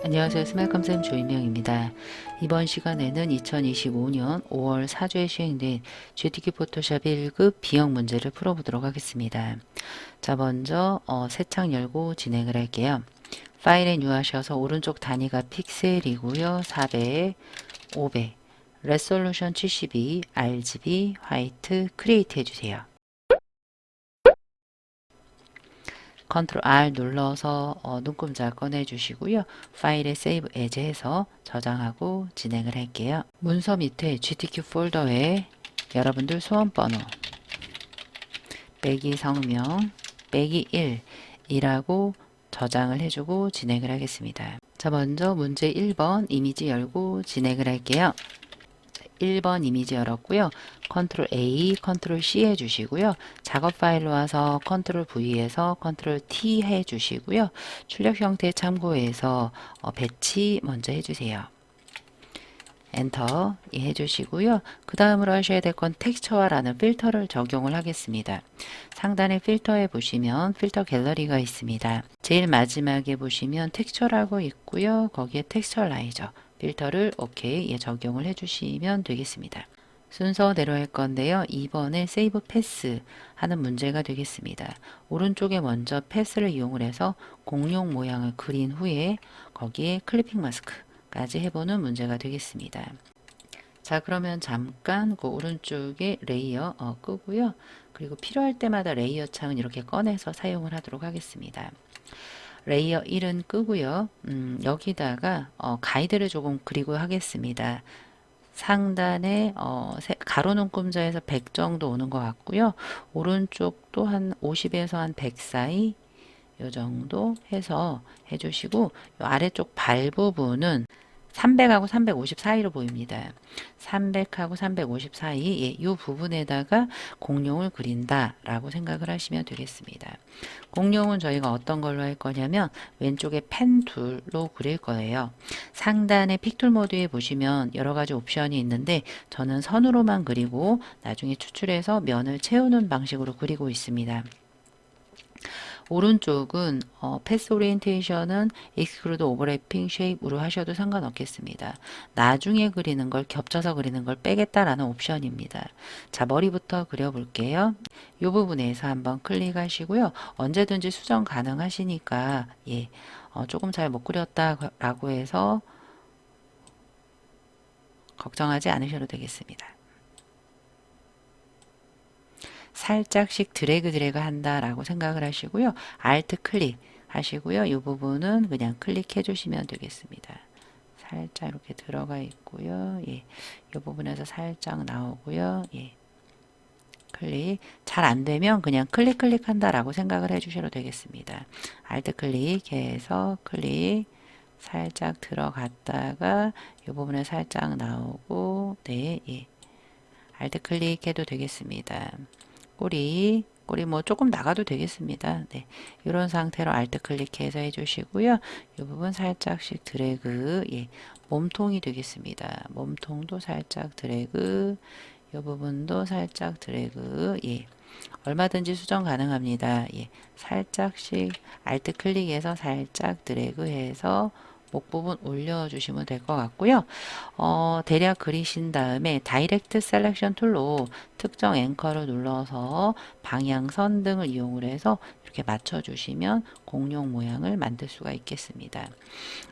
안녕하세요. 스마일컴쌤 조인명입니다. 이번 시간에는 2025년 5월 4주에 시행된 GTK 포토샵 1급 B형 문제를 풀어보도록 하겠습니다. 자, 먼저 새 창 열고 진행을 할게요. 파일에 뉴하셔서 오른쪽 단위가 픽셀이고요. 400, 500, 레솔루션 72, RGB, 화이트, 크리에이트 해주세요. 컨트롤 R 눌러서 눈금자 꺼내주시고요. 파일에 세이브 에즈 해서 저장하고 진행을 할게요. 문서 밑에 GTK 폴더에 여러분들 소원번호 빼기 성명 빼기 1이라고 저장을 해주고 진행을 하겠습니다. 자, 먼저 문제 1번 이미지 열고 진행을 할게요. 1번 이미지 열었고요. 컨트롤 A, 컨트롤 C 해주시고요. 작업 파일로 와서 컨트롤 V에서 컨트롤 T 해주시고요. 출력 형태 참고해서 배치 먼저 해주세요. 엔터 해주시고요. 그 다음으로 하셔야 될 건 텍스처화라는 필터를 적용을 하겠습니다. 상단에 필터에 보시면 필터 갤러리가 있습니다. 제일 마지막에 보시면 텍스처라고 있고요. 거기에 텍스처라이저 필터를 오케이 적용을 해주시면 되겠습니다. 순서대로 할 건데요. 2번에 세이브 패스 하는 문제가 되겠습니다. 오른쪽에 먼저 패스를 이용을 해서 공룡 모양을 그린 후에 거기에 클리핑 마스크까지 해보는 문제가 되겠습니다. 자, 그러면 잠깐 그 오른쪽에 레이어 끄고요. 그리고 필요할 때마다 레이어 창은 이렇게 꺼내서 사용을 하도록 하겠습니다. 레이어 1은 끄고요. 여기다가 가이드를 조금 그리고 하겠습니다. 상단에 가로 눈금자에서 100 정도 오는 것 같고요. 오른쪽도 한 50에서 한 100 사이 요 정도 해서 해주시고 요 아래쪽 발 부분은 300하고 350 사이로 보입니다. 300하고 350 사이 이 부분에다가 공룡을 그린다 라고 생각을 하시면 되겠습니다. 공룡은 저희가 어떤 걸로 할 거냐면 왼쪽에 펜 툴로 그릴 거예요. 상단의 픽툴 모드에 보시면 여러 가지 옵션이 있는데 저는 선으로만 그리고 나중에 추출해서 면을 채우는 방식으로 그리고 있습니다. 오른쪽은 패스 오리엔테이션은 익스크루드 오버래핑 쉐입으로 하셔도 상관없겠습니다. 나중에 그리는 걸 겹쳐서 그리는 걸 빼겠다라는 옵션입니다. 자, 머리부터 그려볼게요. 이 부분에서 한번 클릭하시고요. 언제든지 수정 가능하시니까 조금 잘 못 그렸다라고 해서 걱정하지 않으셔도 되겠습니다. 살짝씩 드래그 한다라고 생각을 하시고요. Alt 클릭 하시고요. 이 부분은 그냥 클릭해 주시면 되겠습니다. 살짝 이렇게 들어가 있고요. 이 부분에서 살짝 나오고요. 클릭. 잘 안 되면 그냥 클릭한다라고 생각을 해 주셔도 되겠습니다. Alt 클릭해서 클릭 살짝 들어갔다가 이 부분에 살짝 나오고 Alt 클릭해도 되겠습니다. 꼬리 뭐 조금 나가도 되겠습니다. 이런 상태로 Alt 클릭해서 해주시고요. 이 부분 살짝씩 드래그, 몸통이 되겠습니다. 몸통도 살짝 드래그, 이 부분도 살짝 드래그, 얼마든지 수정 가능합니다. 살짝씩 Alt 클릭해서 살짝 드래그해서 목 부분 올려주시면 될 것 같고요. 대략 그리신 다음에 다이렉트 셀렉션 툴로 특정 앵커를 눌러서 방향선 등을 이용을 해서 이렇게 맞춰주시면 공룡 모양을 만들 수가 있겠습니다.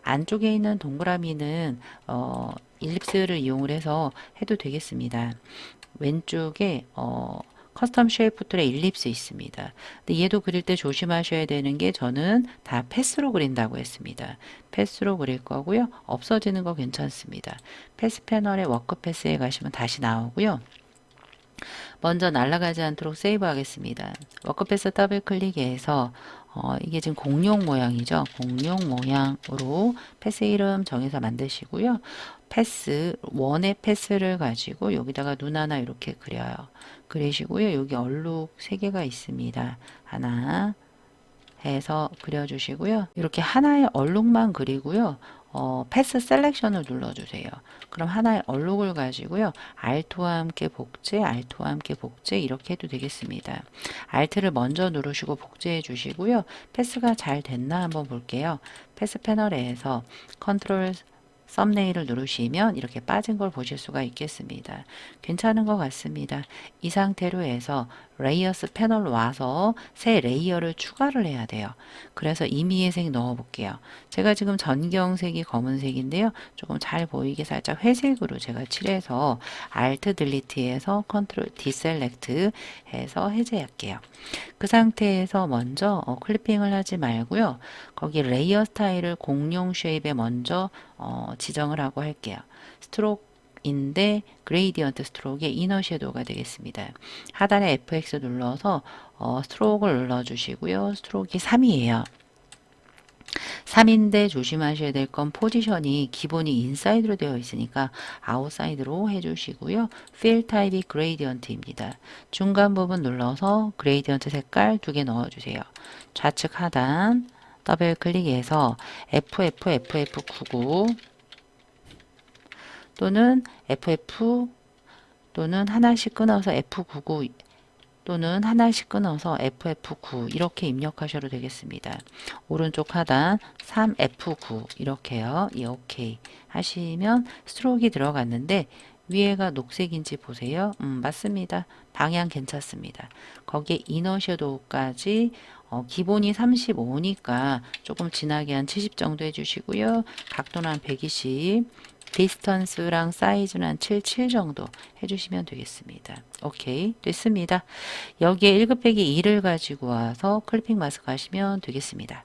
안쪽에 있는 동그라미는 일립스를 이용을 해서 해도 되겠습니다. 왼쪽에 커스텀 쉐이프 툴에 일립스 있습니다. 근데 얘도 그릴 때 조심하셔야 되는 게 저는 다 패스로 그린다고 했습니다. 패스로 그릴 거고요. 없어지는 거 괜찮습니다. 패스 패널에 워크 패스에 가시면 다시 나오고요. 먼저 날아가지 않도록 세이브 하겠습니다. 워크 패스 더블 클릭해서 이게 지금 공룡 모양이죠. 공룡 모양으로 패스 이름 정해서 만드시고요. 패스, 원의 패스를 가지고 여기다가 눈 하나 이렇게 그리시고요. 여기 얼룩 3개가 있습니다. 하나 해서 그려주시고요. 이렇게 하나의 얼룩만 그리고요. 패스 셀렉션을 눌러주세요. 그럼 하나의 얼룩을 가지고요. Alt와 함께 복제, Alt와 함께 복제 이렇게 해도 되겠습니다. Alt를 먼저 누르시고 복제해 주시고요. 패스가 잘 됐나 한번 볼게요. 패스 패널에서 컨트롤 썸네일을 누르시면 이렇게 빠진 걸 보실 수가 있겠습니다. 괜찮은 것 같습니다. 이 상태로 해서 레이어스 패널 와서 새 레이어를 추가를 해야 돼요. 그래서 임의의 색 넣어 볼게요. 제가 지금 전경색이 검은색인데요. 조금 잘 보이게 살짝 회색으로 제가 칠해서 Alt Delete에서 Ctrl Deselect 해서 해제할게요. 그 상태에서 먼저 클리핑을 하지 말고요. 거기 레이어 스타일을 공룡 쉐입에 먼저 지정을 하고 할게요. 스트로크인데 그레이디언트 스트로크의 이너 섀도우가 되겠습니다. 하단에 FX 눌러서 스트로크를 눌러주시고요. 스트로크가 3이에요. 3인데 조심하셔야 될 건 포지션이 기본이 인사이드로 되어 있으니까 아웃사이드로 해주시고요. 필 타입이 그레이디언트입니다. 중간 부분 눌러서 그레이디언트 색깔 2개 넣어주세요. 좌측 하단 더블 클릭해서 FF99 또는 FF 또는 하나씩 끊어서 F99 또는 하나씩 끊어서 FF9 이렇게 입력하셔도 되겠습니다. 오른쪽 하단 3F9 이렇게요. 예, 오케이 하시면 스트로크가 들어갔는데 위에가 녹색인지 보세요. 맞습니다. 방향 괜찮습니다. 거기에 이너 섀도우까지 기본이 35니까 조금 진하게 한 70 정도 해주시고요. 각도는 한 120, 디스턴스랑 사이즈는 한 77 정도 해주시면 되겠습니다. 오케이 됐습니다. 여기에 1급 빼기 2를 가지고 와서 클리핑 마스크 하시면 되겠습니다.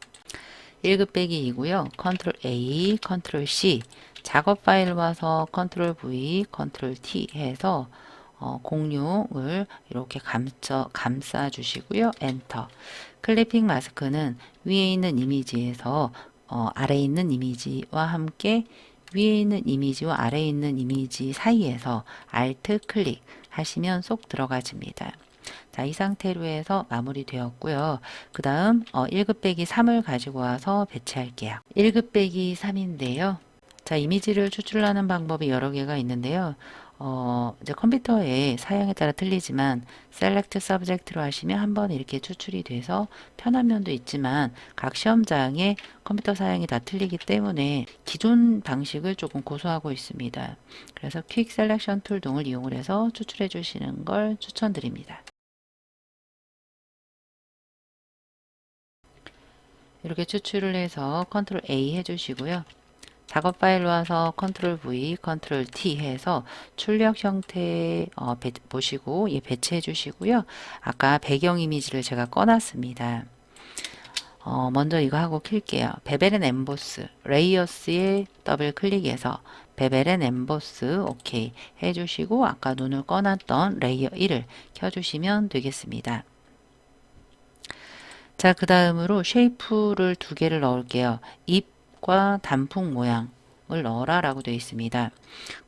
1급 빼기 2고요. 컨트롤 A, 컨트롤 C 작업 파일 와서 컨트롤 V, 컨트롤 T 해서 공룡을 이렇게 감싸 주시고요. 엔터. 클리핑 마스크는 위에 있는 이미지에서 아래에 있는 이미지와 함께 위에 있는 이미지와 아래에 있는 이미지 사이에서 Alt 클릭 하시면 쏙 들어가집니다. 자, 이 상태로 해서 마무리 되었고요. 그 다음 1급 빼기 3을 가지고 와서 배치할게요. 1급 빼기 3인데요. 자, 이미지를 추출하는 방법이 여러 개가 있는데요. 이제 컴퓨터의 사양에 따라 틀리지만 Select Subject로 하시면 한번 이렇게 추출이 돼서 편한 면도 있지만 각 시험장의 컴퓨터 사양이 다 틀리기 때문에 기존 방식을 조금 고수하고 있습니다. 그래서 Quick Selection 툴 등을 이용을 해서 추출해 주시는 걸 추천드립니다. 이렇게 추출을 해서 Ctrl A 해주시고요. 작업 파일 와서 컨트롤 V, 컨트롤 T 해서 출력 형태 보시고 배치해 주시고요. 아까 배경 이미지를 제가 꺼놨습니다. 먼저 이거 하고 킬게요. 베벨 앤 엠보스, 레이어스에 더블 클릭해서 베벨 앤 엠보스 오케이 해주시고 아까 눈을 꺼놨던 레이어 1을 켜주시면 되겠습니다. 자, 그 다음으로 쉐이프를 2개를 넣을게요. 과 단풍 모양을 넣어라 라고 되어 있습니다.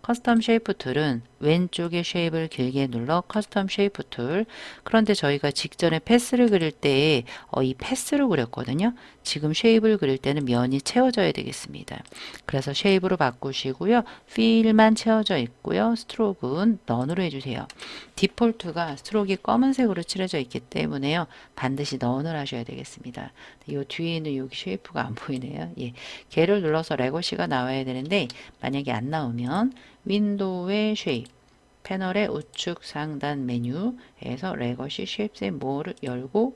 커스텀 쉐이프 툴은 왼쪽에 쉐입을 길게 눌러 커스텀 쉐이프 툴. 그런데 저희가 직전에 패스를 그릴 때 이 패스로 그렸거든요. 지금 쉐입을 그릴 때는 면이 채워져야 되겠습니다. 그래서 쉐입으로 바꾸시고요. 필만 채워져 있고요. 스트로크는 넌으로 해주세요. 디폴트가 스트로크가 검은색으로 칠해져 있기 때문에요. 반드시 넌을 하셔야 되겠습니다. 이 뒤에 있는 여기 쉐이프가 안 보이네요. 예, 걔를 눌러서 레거시가 나와야 되는데 만약에 안 나오면 윈도우의 쉐입 패널의 우측 상단 메뉴에서 레거시 쉐입스 모어를 열고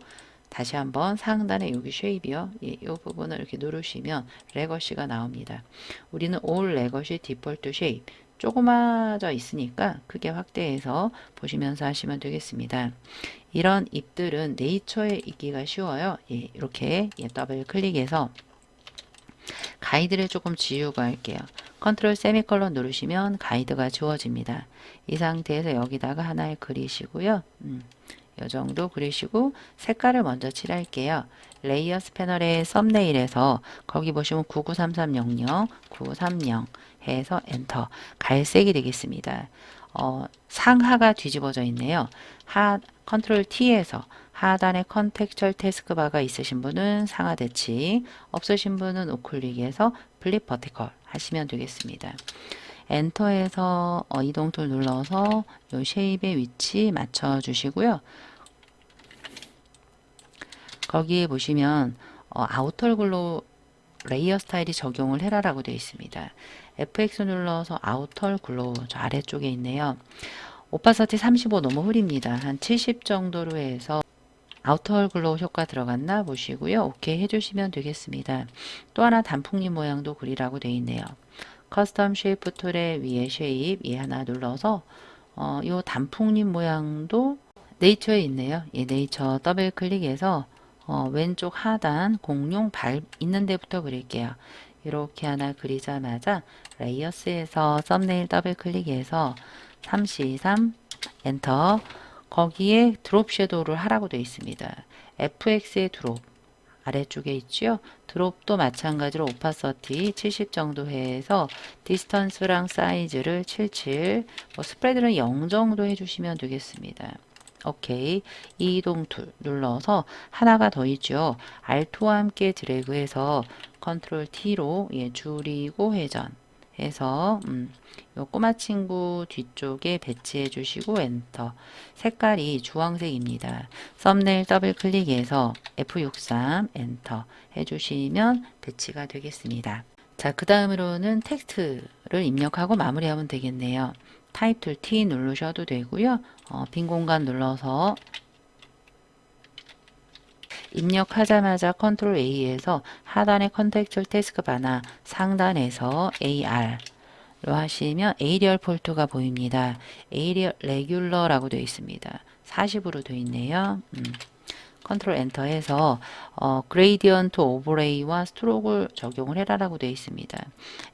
다시 한번 상단에 여기 쉐입이요. 예, 이 부분을 이렇게 누르시면 레거시가 나옵니다. 우리는 all 레거시 디폴트 쉐입 조그마져 있으니까 크게 확대해서 보시면서 하시면 되겠습니다. 이런 잎들은 네이처에 있기가 쉬워요. 예, 이렇게 더블 클릭해서 가이드를 조금 지우고 할게요. 컨트롤 세미컬론 누르시면 가이드가 지워집니다. 이 상태에서 여기다가 하나를 그리시고요. 이 정도 그리시고 색깔을 먼저 칠할게요. 레이어스 패널의 썸네일에서 거기 보시면 993300, 9930 해서 엔터. 갈색이 되겠습니다. 상하가 뒤집어져 있네요. 컨트롤 T에서 하단에 컨텍스처럴 태스크바가 있으신 분은 상하 대칭, 없으신 분은 우클릭해서 플립 버티컬 하시면 되겠습니다. 엔터에서 이동 툴 눌러서 요 쉐입의 위치 맞춰 주시고요. 거기에 보시면 아우터 글로우 레이어 스타일이 적용을 해라라고 되어 있습니다. FX 눌러서 아우터 글로우 저 아래쪽에 있네요. 오파서티 35 너무 흐립니다. 한 70 정도로 해서 아우터 글로우 효과 들어갔나 보시고요. 오케이 해주시면 되겠습니다. 또 하나 단풍잎 모양도 그리라고 되어 있네요. 커스텀 쉐이프 툴의 위에 쉐입 이 하나 눌러서 요 단풍잎 모양도 네이처에 있네요. 예, 네이처 더블 클릭해서 왼쪽 하단 공룡 발 있는 데부터 그릴게요. 이렇게 하나 그리자마자 레이어스에서 썸네일 더블 클릭해서 3C3 엔터 거기에 드롭 섀도우를 하라고 되어 있습니다. FX의 드롭 아래쪽에 있죠. 드롭도 마찬가지로 오파서티 70 정도 해서 디스턴스랑 사이즈를 77 스프레드는 0 정도 해주시면 되겠습니다. 오케이. 이동 툴 눌러서 하나가 더 있죠. Alt와 함께 드래그해서 컨트롤 T로 줄이고 회전 해서 요 꼬마 친구 뒤쪽에 배치해 주시고 엔터. 색깔이 주황색입니다. 썸네일 더블 클릭해서 F63 엔터 해주시면 배치가 되겠습니다. 자, 그 다음으로는 텍스트를 입력하고 마무리하면 되겠네요. 타입 툴 T 누르셔도 되고요. 빈 공간 눌러서 입력하자마자 컨트롤 A에서 하단의 컨텍스처럴 태스크바나 상단에서 AR로 하시면 에이리얼 폴트가 보입니다. 에이리얼 레귤러라고 되어 있습니다. 40으로 되어 있네요. 컨트롤 엔터 해서 그레이디언트 오버레이와 스트로크를 적용을 해라라고 되어 있습니다.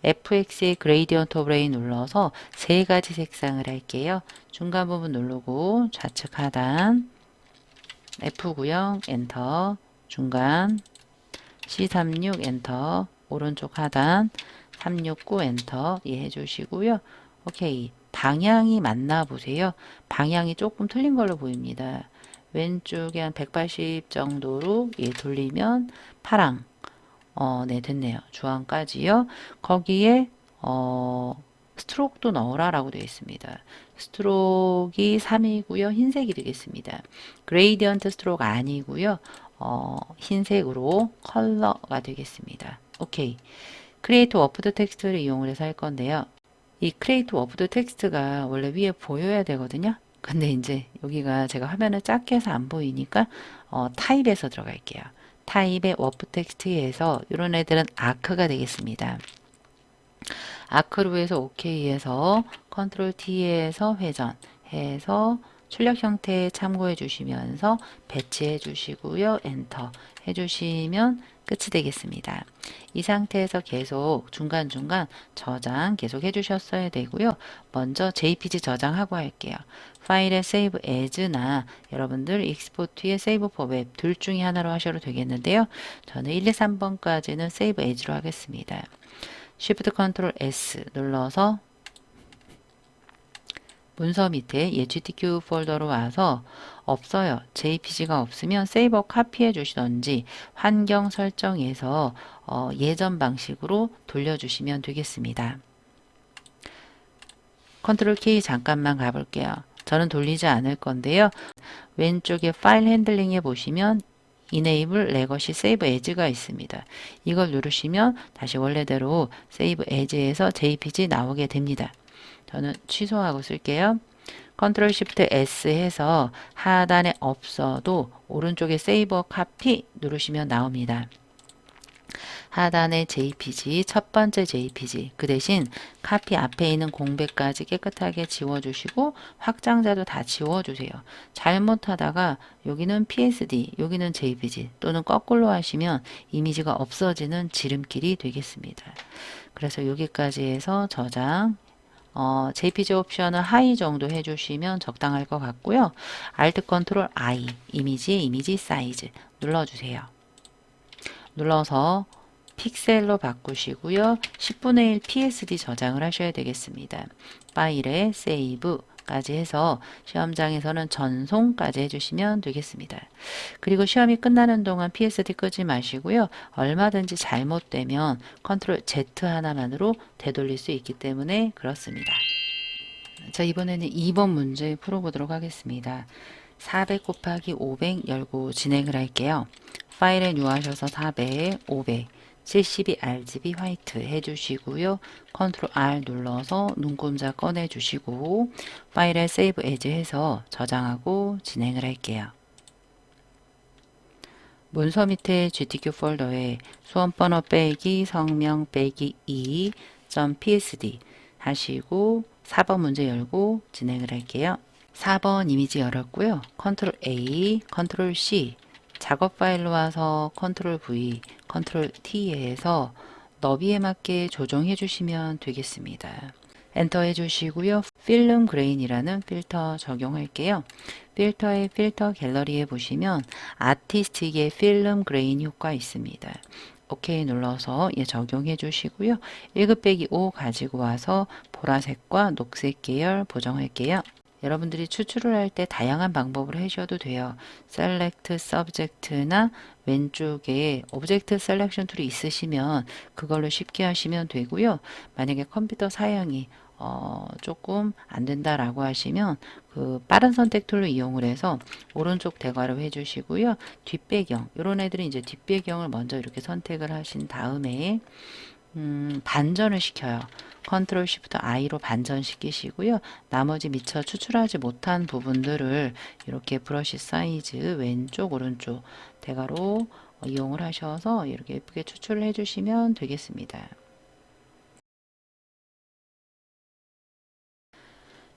FX의 그레이디언트 오버레이 눌러서 세 가지 색상을 할게요. 중간 부분 누르고 좌측 하단 F90 엔터 중간 C36 엔터 오른쪽 하단 369 엔터 예 해주시고요. 오케이. 방향이 맞나 보세요. 방향이 조금 틀린 걸로 보입니다. 왼쪽에 한 180 정도로 돌리면 파랑 네 됐네요. 주황까지요. 거기에 스트로크도 넣어라 라고 되어 있습니다. 스트로크이 3이고요. 흰색이 되겠습니다. 그레이디언트 스트로크 아니고요. 흰색으로 컬러가 되겠습니다. 오케이. 크리에이트 워프드 텍스트를 이용을 해서 할 건데요. 이 크리에이트 워프드 텍스트가 원래 위에 보여야 되거든요. 근데 이제 여기가 제가 화면을 작게 해서 안 보이니까 타입에서 들어갈게요. 타입의 워프 텍스트에서 이런 애들은 아크가 되겠습니다. 아크로 해서 OK 해서 컨트롤 T에서 회전해서 출력 형태 참고해 주시면서 배치해 주시고요. 엔터 해주시면 끝이 되겠습니다. 이 상태에서 계속 중간중간 저장 계속 해주셨어야 되고요. 먼저 JPG 저장하고 할게요. 파일에 Save As나 여러분들 익스포트에 Save for Web 둘 중에 하나로 하셔도 되겠는데요. 저는 1, 2, 3번까지는 Save As로 하겠습니다. Shift Ctrl S 눌러서 문서 밑에 GTQ 폴더로 와서 없어요. JPG가 없으면 세이버 카피해 주시던지 환경 설정에서 예전 방식으로 돌려주시면 되겠습니다. 컨트롤 K 잠깐만 가볼게요. 저는 돌리지 않을 건데요. 왼쪽에 파일 핸들링에 보시면 Enable Legacy Save As가 있습니다. 이걸 누르시면 다시 원래대로 Save As에서 JPG 나오게 됩니다. 저는 취소하고 쓸게요. 컨트롤 Shift S 해서 하단에 없어도 오른쪽에 세이버 카피 누르시면 나옵니다. 하단에 JPG, 첫 번째 JPG, 그 대신 카피 앞에 있는 공백까지 깨끗하게 지워주시고 확장자도 다 지워주세요. 잘못하다가 여기는 PSD, 여기는 JPG 또는 거꾸로 하시면 이미지가 없어지는 지름길이 되겠습니다. 그래서 여기까지 해서 저장 JPG 옵션을 하이 정도 해주시면 적당할 것 같고요. Alt 컨트롤 I, 이미지의 이미지 사이즈 눌러주세요. 눌러서 픽셀로 바꾸시고요. 10분의 1 PSD 저장을 하셔야 되겠습니다. 파일에 세이브 까지 해서 시험장에서는 전송까지 해주시면 되겠습니다. 그리고 시험이 끝나는 동안 PSD 끄지 마시고요. 얼마든지 잘못되면 컨트롤 Z 하나만으로 되돌릴 수 있기 때문에 그렇습니다. 자, 이번에는 2번 문제 풀어보도록 하겠습니다. 400 곱하기 500 열고 진행을 할게요. 파일에 뉴하셔서 400, 500, 72 RGB 화이트 해주시고요. 컨트롤 R 눌러서 눈금자 꺼내주시고 파일에 세이브 에즈 해서 저장하고 진행을 할게요. 문서 밑에 GTQ 폴더에 수험 번호 빼기 성명 빼기 2.psd 하시고 4번 문제 열고 진행을 할게요. 4번 이미지 열었고요. 컨트롤 A, 컨트롤 C 작업 파일로 와서 컨트롤 V, 컨트롤 T에서 너비에 맞게 조정해 주시면 되겠습니다. 엔터 해주시고요. 필름 그레인이라는 필터 적용할게요. 필터의 필터 갤러리에 보시면 아티스틱의 필름 그레인 효과 있습니다. OK 눌러서 적용해 주시고요. 1급 빼기 5 가지고 와서 보라색과 녹색 계열 보정할게요. 여러분들이 추출을 할 때 다양한 방법으로 하셔도 돼요. Select Subject나 왼쪽에 Object Selection 툴이 있으시면 그걸로 쉽게 하시면 되고요. 만약에 컴퓨터 사양이 조금 안 된다라고 하시면 그 빠른 선택 툴로 이용을 해서 오른쪽 대괄호 해주시고요. 뒷배경 이런 애들은 이제 뒷배경을 먼저 이렇게 선택을 하신 다음에 반전을 시켜요. 컨트롤 쉬프트 I로 반전시키시고요. 나머지 미처 추출하지 못한 부분들을 이렇게 브러쉬 사이즈 왼쪽 오른쪽 대괄호 이용을 하셔서 이렇게 예쁘게 추출을 해주시면 되겠습니다.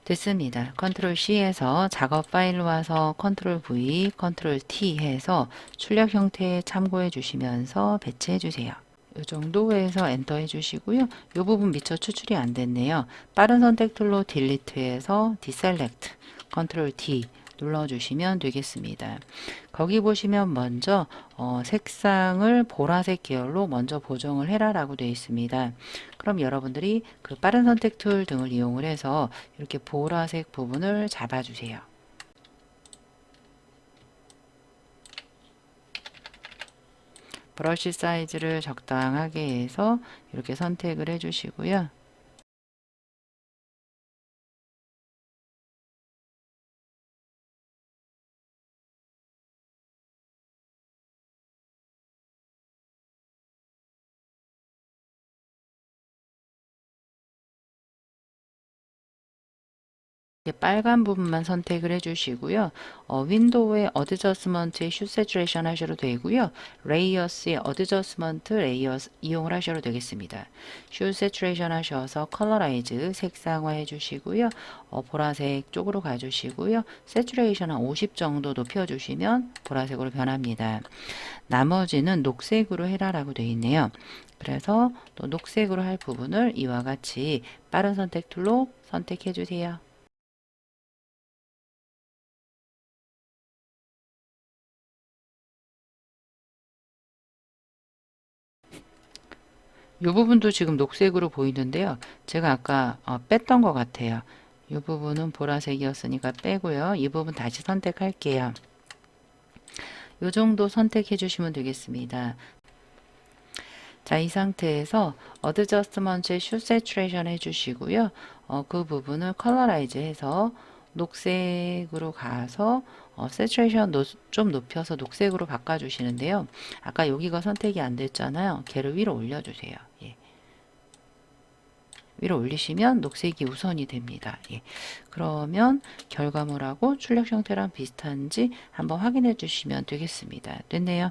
됐습니다. 컨트롤 C에서 작업 파일로 와서 컨트롤 V, 컨트롤 T 해서 출력 형태에 참고해 주시면서 배치해 주세요. 이 정도에서 엔터 해주시고요. 이 부분 미처 추출이 안 됐네요. 빠른 선택 툴로 딜리트해서 디셀렉트, 컨트롤 D 눌러주시면 되겠습니다. 거기 보시면 먼저 색상을 보라색 계열로 먼저 보정을 해라 라고 되어 있습니다. 그럼 여러분들이 그 빠른 선택 툴 등을 이용을 해서 이렇게 보라색 부분을 잡아주세요. 브러쉬 사이즈를 적당하게 해서 이렇게 선택을 해주시고요. 빨간 부분만 선택을 해주시고요. 윈도우의 어드저스먼트의 슈 세츄레이션 하셔도 되고요. 레이어스의 어드저스먼트 레이어스 이용을 하셔도 되겠습니다. 슈 세츄레이션 하셔서 컬러라이즈 색상화 해주시고요. 보라색 쪽으로 가주시고요. 세츄레이션 한 50 정도 높여주시면 보라색으로 변합니다. 나머지는 녹색으로 해라라고 되어 있네요. 그래서 또 녹색으로 할 부분을 이와 같이 빠른 선택 툴로 선택해 주세요. 이 부분도 지금 녹색으로 보이는데요. 제가 아까 뺐던 것 같아요. 이 부분은 보라색이었으니까 빼고요. 이 부분 다시 선택할게요. 이 정도 선택해 주시면 되겠습니다. 자, 이 상태에서 어드저스먼트의 슈 세츄레이션 해주시고요. 그 부분을 컬러라이즈 해서 녹색으로 가서 세츄레이션 좀 높여서 녹색으로 바꿔주시는데요. 아까 여기가 선택이 안 됐잖아요. 걔를 위로 올려주세요. 예. 위로 올리시면 녹색이 우선이 됩니다. 예. 그러면 결과물하고 출력 형태랑 비슷한지 한번 확인해 주시면 되겠습니다. 됐네요.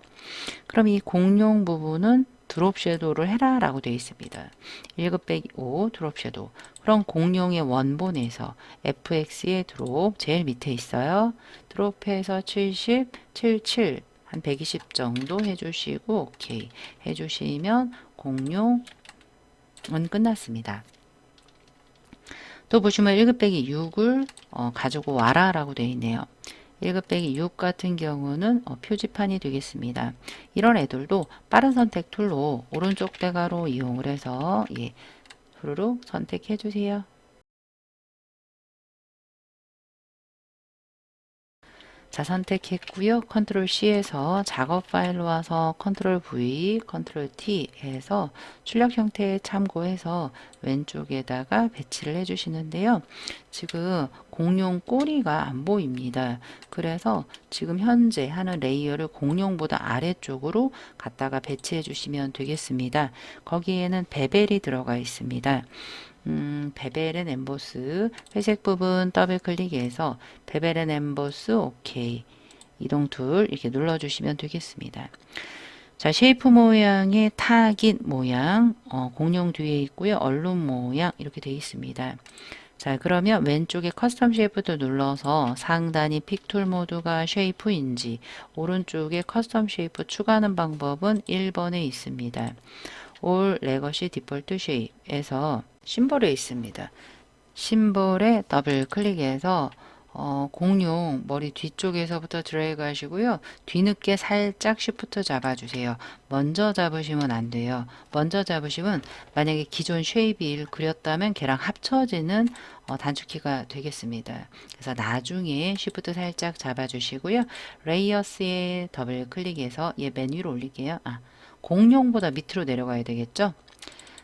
그럼 이 공룡 부분은 드롭 섀도우를 해라 라고 되어 있습니다. 1급 빼기 5 드롭 섀도우. 그럼 공룡의 원본에서 fx의 드롭 제일 밑에 있어요. 드롭해서 70, 77, 한 120 정도 해주시고 오케이 해주시면 공룡은 끝났습니다. 또 보시면 1급 빼기 6을 가지고 와라 라고 되어 있네요. 1급 빼기 6 같은 경우는 표지판이 되겠습니다. 이런 애들도 빠른 선택 툴로 오른쪽 대괄호 이용을 해서 후루룩 선택해 주세요. 자, 선택했고요. 컨트롤 C에서 작업 파일로 와서 컨트롤 V, 컨트롤 T 해서 출력 형태에 참고해서 왼쪽에다가 배치를 해주시는데요. 지금 공룡 꼬리가 안 보입니다. 그래서 지금 현재 하는 레이어를 공룡보다 아래쪽으로 갖다가 배치해 주시면 되겠습니다. 거기에는 베벨이 들어가 있습니다. 베벨 앤 엠보스 회색 부분 더블 클릭해서 베벨 앤 엠보스 오케이 이동 툴 이렇게 눌러주시면 되겠습니다. 자, 쉐이프 모양의 타깃 모양 공룡 뒤에 있고요. 얼룩 모양 이렇게 되어 있습니다. 자, 그러면 왼쪽에 커스텀 쉐이프도 눌러서 상단이 픽툴 모드가 쉐이프인지 오른쪽에 커스텀 쉐이프 추가하는 방법은 1번에 있습니다. 올 레거시 디폴트 쉐입에서 심볼에 있습니다. 심볼에 더블 클릭해서 공룡 머리 뒤쪽에서부터 드래그 하시고요. 뒤늦게 살짝 쉬프트 잡아주세요. 먼저 잡으시면 안 돼요. 먼저 잡으시면 만약에 기존 쉐입이 그렸다면 걔랑 합쳐지는 단축키가 되겠습니다. 그래서 나중에 쉬프트 살짝 잡아주시고요. 레이어스에 더블 클릭해서 얘 맨 위로 올릴게요. 공룡보다 밑으로 내려가야 되겠죠?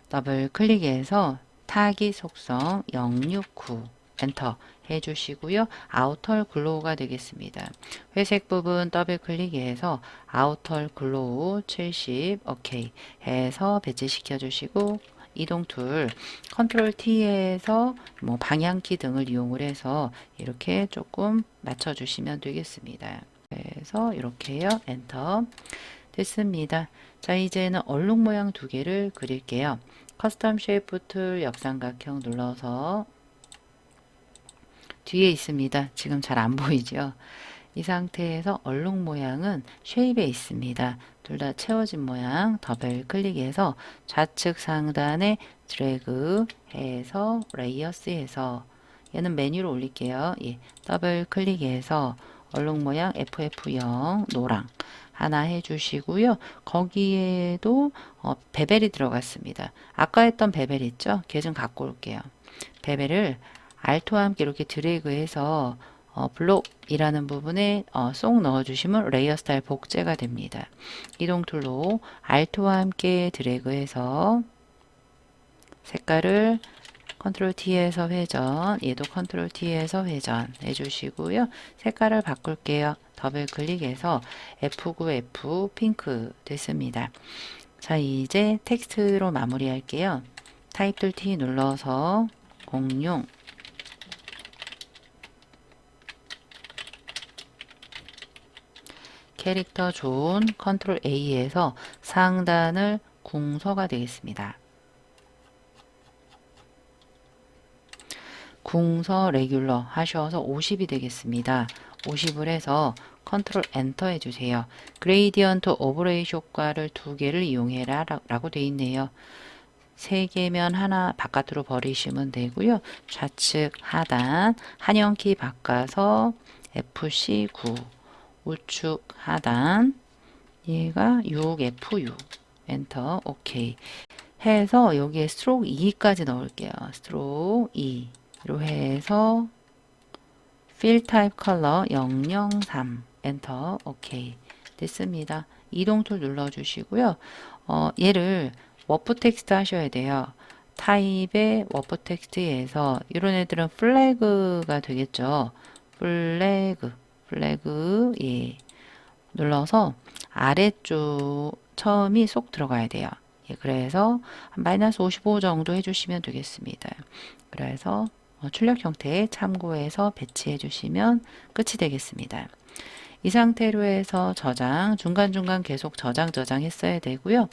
더블 클릭해서 타깃 속성 069 엔터 해주시고요. 아우터 글로우가 되겠습니다. 회색 부분 더블 클릭해서 아우터 글로우 70 오케이 해서 배치시켜 주시고 이동 툴 컨트롤 T에서 뭐 방향키 등을 이용을 해서 이렇게 조금 맞춰 주시면 되겠습니다. 그래서 이렇게요. 엔터 됐습니다. 자, 이제는 얼룩 모양 두 개를 그릴게요. 커스텀 쉐이프 툴 역삼각형 눌러서 뒤에 있습니다. 지금 잘 안 보이죠? 이 상태에서 얼룩 모양은 쉐입에 있습니다. 둘 다 채워진 모양 더블 클릭해서 좌측 상단에 드래그 해서 레이어스해서 얘는 메뉴로 올릴게요. 예, 더블 클릭해서 얼룩 모양 FF0 노랑 하나 해주시고요. 거기에도 베벨이 들어갔습니다. 아까 했던 베벨 있죠? 걔 좀 갖고 올게요. 베벨을 Alt와 함께 이렇게 드래그해서 블록이라는 부분에 쏙 넣어주시면 레이어 스타일 복제가 됩니다. 이동 툴로 Alt와 함께 드래그해서 색깔을 컨트롤 T에서 회전, 얘도 컨트롤 T에서 회전 해주시고요. 색깔을 바꿀게요. 더블 클릭해서 F9, F 핑크 됐습니다. 자, 이제 텍스트로 마무리할게요. 타입 툴 T 눌러서 공룡 캐릭터 존 컨트롤 A에서 상단을 궁서가 되겠습니다. 궁서 레귤러 하셔서 50이 되겠습니다. 50을 해서 컨트롤 엔터 해주세요. 그레이디언트 오버레이 효과를 두 개를 이용해라 라고 되어 있네요. 3개면 하나 바깥으로 버리시면 되고요. 좌측 하단 한영키 바꿔서 FC9 우측 하단 얘가 6F6 엔터 오케이 해서 여기에 스트로크 2까지 넣을게요. 스트로크 2로 해서 필 타입 컬러 003 엔터 오케이 됐습니다. 이동 툴 눌러주시고요. 얘를 워프 텍스트 하셔야 돼요. 타입의 워프 텍스트에서 이런 애들은 플래그가 되겠죠. 플래그 예 눌러서 아래쪽 처음이 쏙 들어가야 돼요. 예, 그래서 한 마이너스 55 정도 해주시면 되겠습니다. 그래서 출력 형태에 참고해서 배치해 주시면 끝이 되겠습니다. 이 상태로 해서 저장, 중간중간 계속 저장 했어야 되고요.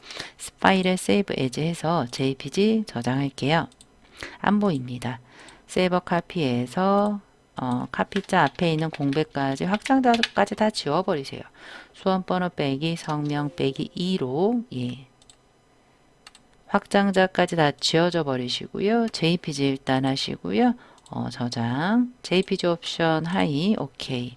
파일에 세이브 에즈 해서 JPG 저장할게요. 안 보입니다. 세이버 카피에서 카피자 앞에 있는 공백까지 확장자까지 다 지워버리세요. 수험번호 빼기 성명 빼기 2로 예. 확장자까지 다 지워져 버리시고요. JPG 일단 하시고요. 저장, JPG 옵션 하이, 오케이.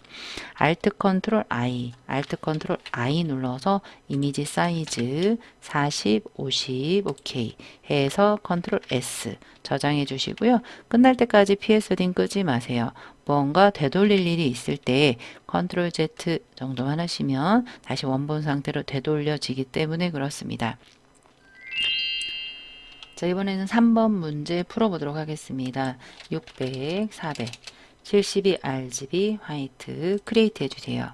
Alt 컨트롤 I 눌러서 이미지 사이즈 40, 50, 오케이 해서 컨트롤 S 저장해 주시고요. 끝날 때까지 PSD 끄지 마세요. 뭔가 되돌릴 일이 있을 때 컨트롤 Z 정도만 하시면 다시 원본 상태로 되돌려지기 때문에 그렇습니다. 자, 이번에는 3번 문제 풀어보도록 하겠습니다. 600, 400, 72 RGB 화이트 크리에이트 해주세요.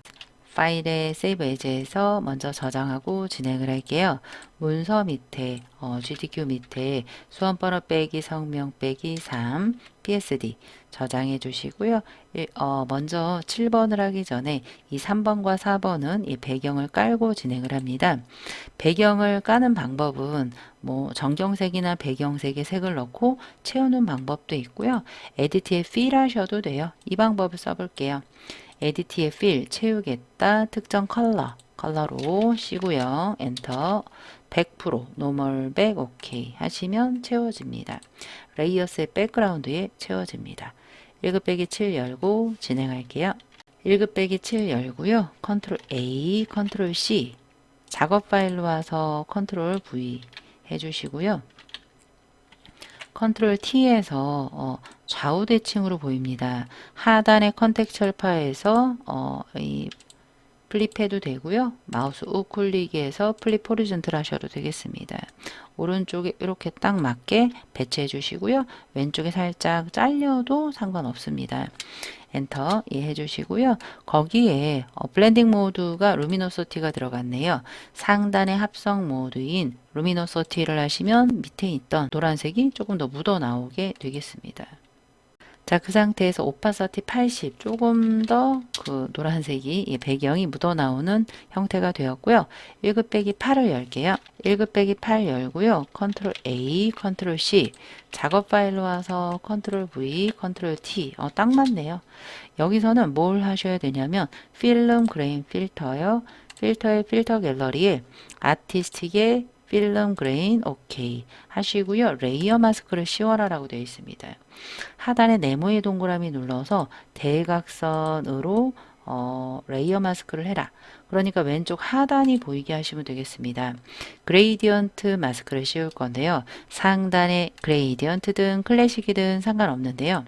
파일에 세이브 에즈에서 먼저 저장하고 진행을 할게요. 문서 밑에 GDQ 밑에 수험번호 빼기 성명 빼기 3 PSD 저장해 주시고요. 먼저 7번을 하기 전에 이 3번과 4번은 이 배경을 깔고 진행을 합니다. 배경을 까는 방법은 뭐 정경색이나 배경색에 색을 넣고 채우는 방법도 있고요. 에디트에 필 하셔도 돼요. 이 방법을 써볼게요. 에디트에 필 채우겠다 특정 컬러로 시고요. 엔터 100% 노멀 100 오케이 하시면 채워집니다. 레이어스의 백그라운드에 채워집니다. 1급 7 열고 진행할게요. 1급 7 열고요. 컨트롤 A, 컨트롤 C 작업 파일로 와서 컨트롤 V 해주시고요. 컨트롤 T에서 좌우 대칭으로 보입니다. 하단의 컨텍스처 파에서 이 플립해도 되고요. 마우스 우클릭해서 플립 호리존탈 하셔도 되겠습니다. 오른쪽에 이렇게 딱 맞게 배치해 주시고요. 왼쪽에 살짝 잘려도 상관없습니다. 엔터 해 주시고요. 거기에 블렌딩 모드가 루미노시티가 들어갔네요. 상단의 합성 모드인 루미노시티를 하시면 밑에 있던 노란색이 조금 더 묻어 나오게 되겠습니다. 자, 그 상태에서 오파서티 80 조금 더 그 노란색이 배경이 묻어나오는 형태가 되었고요. 1급 8을 열게요. 1급 8 열고요. 컨트롤 A, 컨트롤 C 작업 파일로 와서 컨트롤 V, 컨트롤 T 딱 맞네요. 여기서는 뭘 하셔야 되냐면 필름 그레인 필터요. 필터의 필터 갤러리에 아티스틱의 필름 그레인 오케이 하시고요. 레이어 마스크를 씌워라 라고 되어 있습니다. 하단에 네모의 동그라미 눌러서 대각선으로 레이어 마스크를 해라. 그러니까 왼쪽 하단이 보이게 하시면 되겠습니다. 그레이디언트 마스크를 씌울 건데요. 상단에 그레이디언트든 클래식이든 상관없는데요.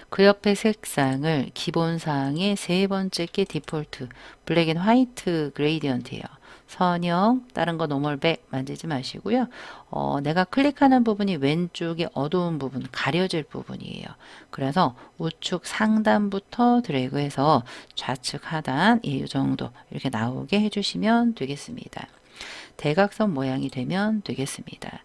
그 옆에 색상을 기본상의 세 번째 게 디폴트 블랙 앤 화이트 그레이디언트예요. 선형, 다른 거 노멀 100 만지지 마시고요. 내가 클릭하는 부분이 왼쪽에 어두운 부분, 가려질 부분이에요. 그래서 우측 상단부터 드래그해서 좌측 하단 이 정도 이렇게 나오게 해주시면 되겠습니다. 대각선 모양이 되면 되겠습니다.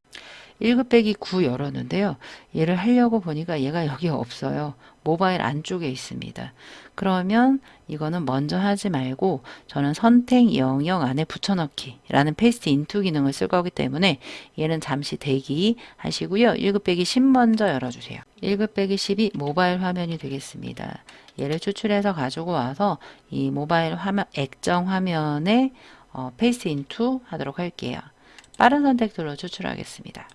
1급 9 열었는데요. 얘를 하려고 보니까 얘가 여기 없어요. 모바일 안쪽에 있습니다. 그러면 이거는 먼저 하지 말고 저는 선택 영역 안에 붙여넣기 라는 페이스트 인투 기능을 쓸 거기 때문에 얘는 잠시 대기 하시고요. 1급 10 먼저 열어주세요. 1급 10이 모바일 화면이 되겠습니다. 얘를 추출해서 가지고 와서 이 모바일 화면, 액정 화면에 페이스트 인투 하도록 할게요. 빠른 선택도로 추출하겠습니다.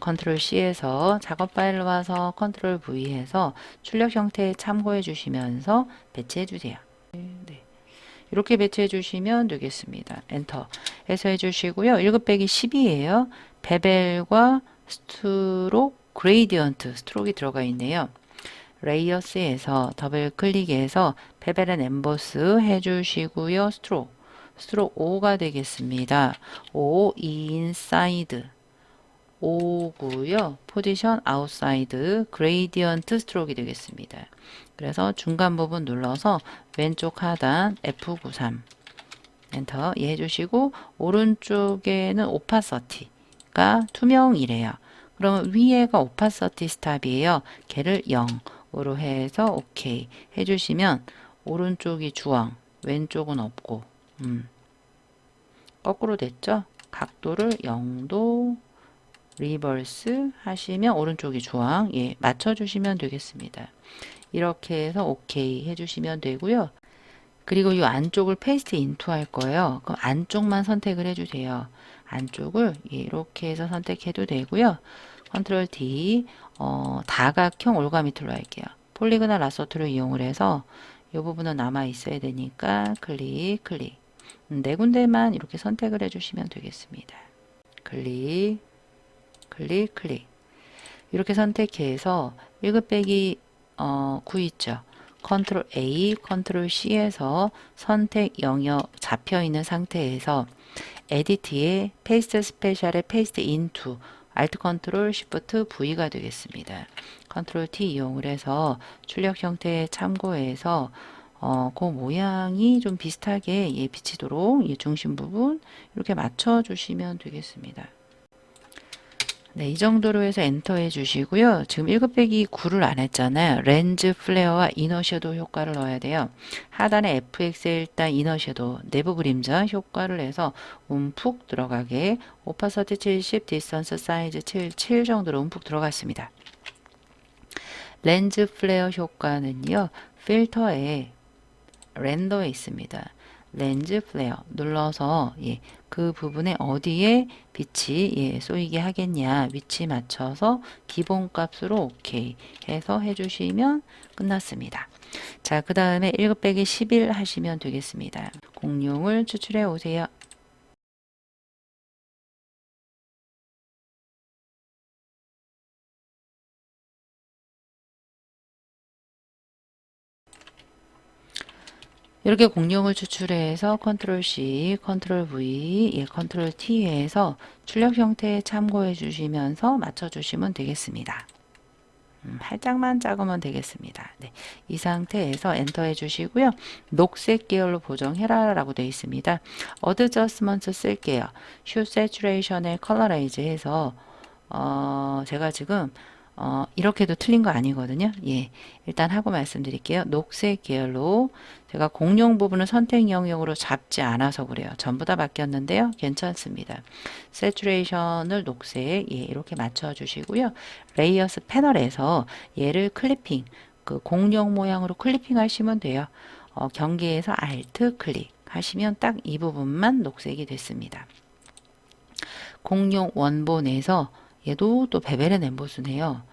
컨트롤 C에서 작업 파일로 와서 컨트롤 V 해서 출력 형태 참고해 주시면서 배치해 주세요. 네. 이렇게 배치해 주시면 되겠습니다. 엔터 해서 해 주시고요. 1급 10이에요. 베벨과 스트로크이 들어가 있네요. 레이어스에서 더블 클릭해서 베벨 앤 엠보스 해 주시고요. 스트로크 5가 되겠습니다. 5 인사이드 5고요. 포지션 아웃사이드 그레이디언트 스트로크이 되겠습니다. 그래서 중간 부분 눌러서 왼쪽 하단 F93 엔터 해주시고 오른쪽에는 오파서티가 투명이래요. 그러면 위에가 오파서티 스탑이에요. 걔를 0으로 해서 오케이 해주시면 오른쪽이 주황 왼쪽은 없고 거꾸로 됐죠? 각도를 0도 리버스 하시면 오른쪽이 주황 맞춰주시면 되겠습니다. 이렇게 해서 오케이 해주시면 되고요. 그리고 이 안쪽을 페이스트 인투 할 거예요. 그럼 안쪽만 선택을 해주세요. 안쪽을 이렇게 해서 선택해도 되고요. 컨트롤 D, 다각형 올가미 툴로 할게요. 폴리그널 라서 툴을 이용을 해서 이 부분은 남아 있어야 되니까 클릭, 클릭. 네 군데만 이렇게 선택을 해주시면 되겠습니다. 클릭, 클릭, 클릭. 이렇게 선택해서 1급 빼기 9 있죠. 컨트롤 A, 컨트롤 C에서 선택 영역 잡혀 있는 상태에서 에디트에 페이스트 스페셜에 페이스트 인투 알트 컨트롤 시프트 V가 되겠습니다. 컨트롤 T 이용을 해서 출력 형태에 참고해서 그 모양이 좀 비슷하게 비치도록 중심 부분 이렇게 맞춰 주시면 되겠습니다. 네, 이 정도로 해서 엔터 해주시고요. 지금 1급 빼기 9를 안 했잖아요. 렌즈 플레어와 이너 섀도우 효과를 넣어야 돼요. 하단에 FX에 일단 이너 섀도우, 내부 그림자 효과를 해서 움푹 들어가게 오파서티 70, 디스턴스 사이즈 77 정도로 움푹 들어갔습니다. 렌즈 플레어 효과는요. 필터에 렌더에 있습니다. 렌즈 플레어 눌러서 그 부분에 어디에 빛이 쏘이게 하겠냐 위치 맞춰서 기본 값으로 오케이 해서 해주시면 끝났습니다. 자, 그 다음에 1급 빼기 11 하시면 되겠습니다. 공룡을 추출해 오세요. 이렇게 공룡을 추출해서 컨트롤 C, 컨트롤 V, 컨트롤 T에서 출력 형태에 참고해 주시면서 맞춰 주시면 되겠습니다. 살짝만 작으면 되겠습니다. 네, 이 상태에서 엔터 해주시고요. 녹색 계열로 보정해라 라고 되어 있습니다. 어드저스먼트 쓸게요. 슈 세츄레이션에 컬러라이즈 해서 제가 지금 이렇게도 틀린 거 아니거든요. 일단 하고 말씀드릴게요. 녹색 계열로 제가 공룡 부분을 선택 영역으로 잡지 않아서 그래요. 전부 다 바뀌었는데요. 괜찮습니다. 세츄레이션을 녹색 이렇게 맞춰 주시고요. 레이어스 패널에서 얘를 클리핑 그 공룡 모양으로 클리핑 하시면 돼요. 경계에서 Alt 클릭 하시면 딱 이 부분만 녹색이 됐습니다. 공룡 원본에서 얘도 또 베벨의 엠보스네요.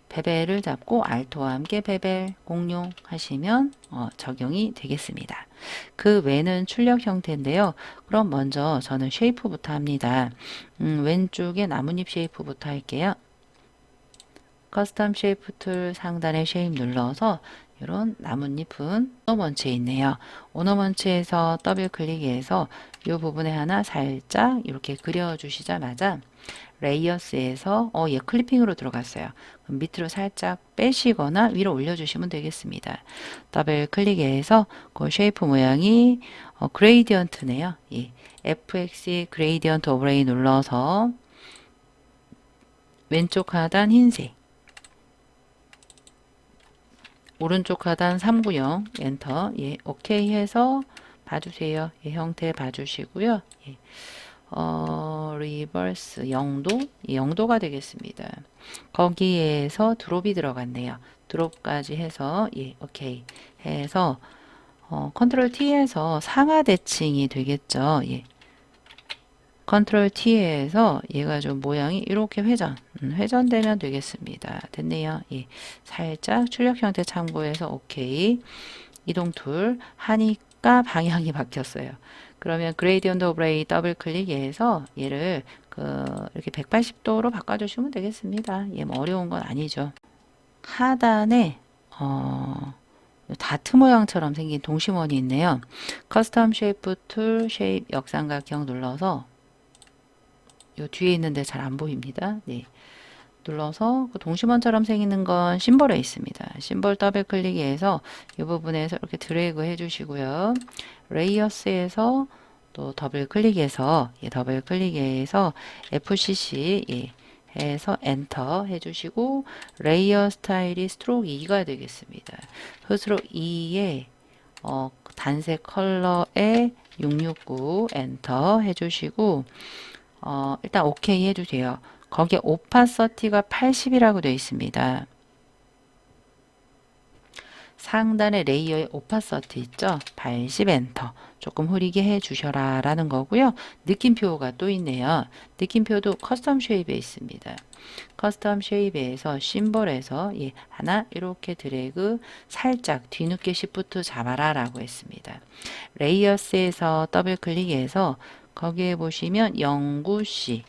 베벨을 잡고 알토와 함께 베벨 공룡 하시면 적용이 되겠습니다. 그 외는 출력 형태인데요. 그럼 먼저 저는 쉐이프부터 합니다. 왼쪽에 나뭇잎 쉐이프부터 할게요. 커스텀 쉐이프 툴 상단에 쉐입 눌러서 이런 나뭇잎은 오너먼치에 있네요. 오너먼치에서 더블 클릭해서 이 부분에 하나 살짝 이렇게 그려주시자마자 레이어스에서 얘 클리핑으로 들어갔어요. 그럼 밑으로 살짝 빼시거나 위로 올려주시면 되겠습니다. 더블 클릭해서 그 쉐이프 모양이 그레이디언트네요. FX 그레이디언트 오버레이 눌러서 왼쪽 하단 흰색 오른쪽 하단 390 엔터 오케이 해서 봐주세요. 형태 봐주시고요. 리버스 0도 0도가 되겠습니다. 거기에서 드롭이 들어갔네요. 드롭까지 해서 오케이 해서 컨트롤 T에서 상하 대칭이 되겠죠. 컨트롤 T에서 얘가 좀 모양이 이렇게 회전되면 되겠습니다. 됐네요. 살짝 출력 형태 참고해서 오케이 이동 툴 하니까 방향이 바뀌었어요. 그러면 그레이디언트 오브레이 더블 클릭해서 얘를 이렇게 180도로 바꿔주시면 되겠습니다. 뭐 어려운 건 아니죠. 하단에 다트 모양처럼 생긴 동심원이 있네요. 커스텀 쉐이프 툴 쉐입 역삼각형 눌러서 요 뒤에 있는데 잘 안 보입니다. 눌러서 그 동심원처럼 생기는 건 심볼에 있습니다. 심볼 더블 클릭해서 이 부분에서 이렇게 드래그 해주시고요. 레이어스에서 또 더블 클릭해서 더블 클릭해서 FCC 해서 엔터 해주시고 레이어 스타일이 스트로크 2가 되겠습니다. 스트로크 2에 단색 컬러에 669 엔터 해주시고 일단 오케이 해주세요. 거기에 오파서티가 80이라고 되어 있습니다. 상단에 레이어의 오파서티 있죠? 80 엔터. 조금 흐리게 해 주셔라 라는 거고요. 느낌표가 또 있네요. 느낌표도 커스텀 쉐입에 있습니다. 커스텀 쉐입에서 심볼에서 하나 이렇게 드래그 살짝 뒤늦게 시프트 잡아라 라고 했습니다. 레이어스에서 더블 클릭해서 거기에 보시면 09C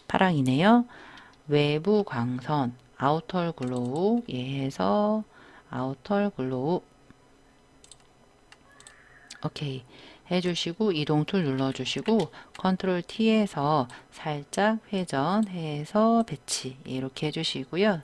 파랑이네요. 외부 광선 아우터 글로우 해서 아우터 글로우 오케이 해주시고 이동 툴 눌러주시고 컨트롤 T에서 살짝 회전해서 배치 이렇게 해주시고요.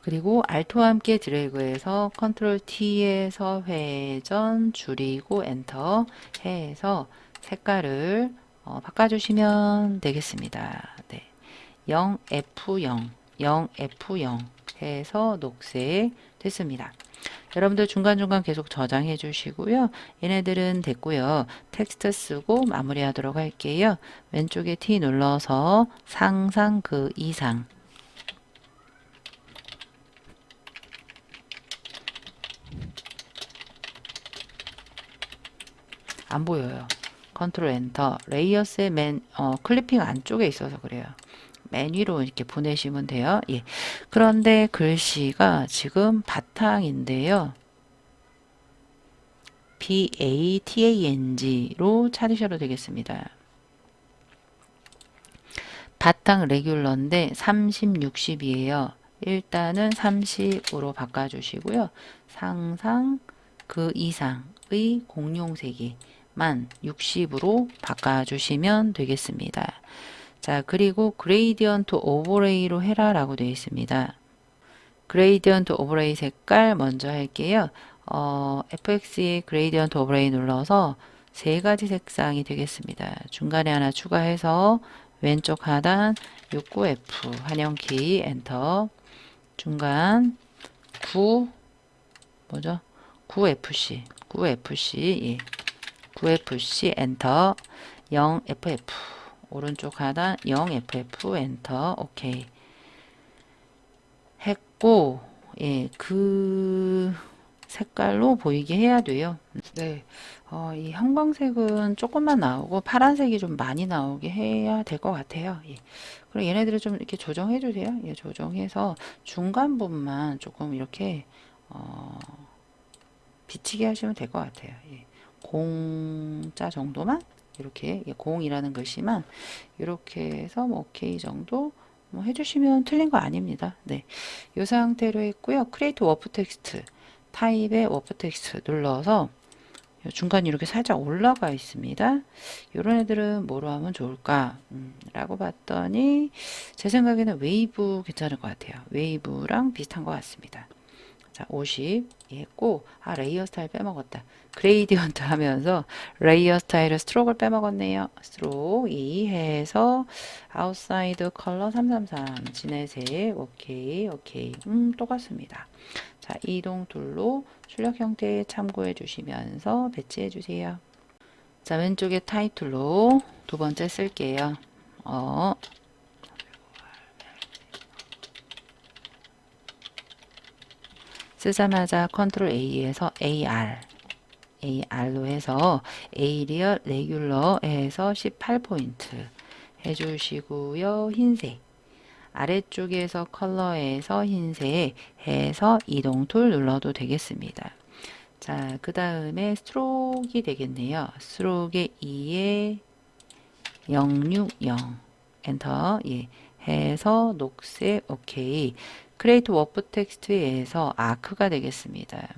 그리고 Alt와 함께 드래그해서 컨트롤 T에서 회전 줄이고 엔터 해서 색깔을 바꿔주시면 되겠습니다. 네. 0F0 0F0 해서 녹색 됐습니다. 여러분들 중간중간 계속 저장해 주시고요. 얘네들은 됐고요. 텍스트 쓰고 마무리하도록 할게요. 왼쪽에 T 눌러서 상상 그 이상 안 보여요. 컨트롤 엔터 레이어스의 클리핑 안쪽에 있어서 그래요. 맨 위로 이렇게 보내시면 돼요. 예. 그런데 글씨가 지금 바탕인데요. BATANG로 찾으셔도 되겠습니다. 바탕 레귤러인데 30, 60이에요. 일단은 30으로 바꿔주시고요. 상상 그 이상의 공룡색이만 60으로 바꿔주시면 되겠습니다. 자, 그리고 그레이디언트 오버레이로 해라 라고 되어 있습니다. 그레이디언트 오버레이 색깔 먼저 할게요. FX의 그레이디언트 오버레이 눌러서 세 가지 색상이 되겠습니다. 중간에 하나 추가해서 왼쪽 하단 69F 한영키 엔터 중간 9 뭐죠? 9FC 9FC 예. 9FC 엔터 0FF 오른쪽 하단 0FF 엔터 오케이 했고 예, 그 색깔로 보이게 해야 돼요. 네, 이 형광색은 조금만 나오고 파란색이 좀 많이 나오게 해야 될 것 같아요. 예. 그리고 얘네들을 좀 이렇게 조정해 주세요. 예, 조정해서 중간 부분만 조금 이렇게 비치게 하시면 될 것 같아요. 예. 공자 정도만 이렇게 공이라는 글씨만 이렇게 해서 뭐 오케이 정도 뭐 해주시면 틀린 거 아닙니다. 네, 이 상태로 했고요. 크리에이트 워프 텍스트 타입의 워프 텍스트 눌러서 중간이 이렇게 살짝 올라가 있습니다. 이런 애들은 뭐로 하면 좋을까? 라고 봤더니 제 생각에는 웨이브 괜찮을 것 같아요. 웨이브랑 비슷한 것 같습니다. 자, 50 했고 레이어 스타일 빼먹었다. 그레이디언트 하면서 레이어 스타일을 스트로크를 빼먹었네요. 스트로크 2 해서 아웃사이드 컬러 333 진해색 오케이 똑같습니다. 자, 이동 툴로 출력 형태 참고해 주시면서 배치해 주세요. 자, 왼쪽에 타입 툴로 두 번째 쓸게요. 쓰자마자 컨트롤 A에서 AR로 해서 에이리얼 레귤러 해서 18포인트 해주시고요. 흰색 아래쪽에서 컬러에서 흰색 해서 이동 툴 눌러도 되겠습니다. 자, 그 다음에 스트로크이 되겠네요. 스트로크의 2에 060 엔터 해서 녹색 오케이 크리에이트 워프 텍스트에서 아크가 되겠습니다.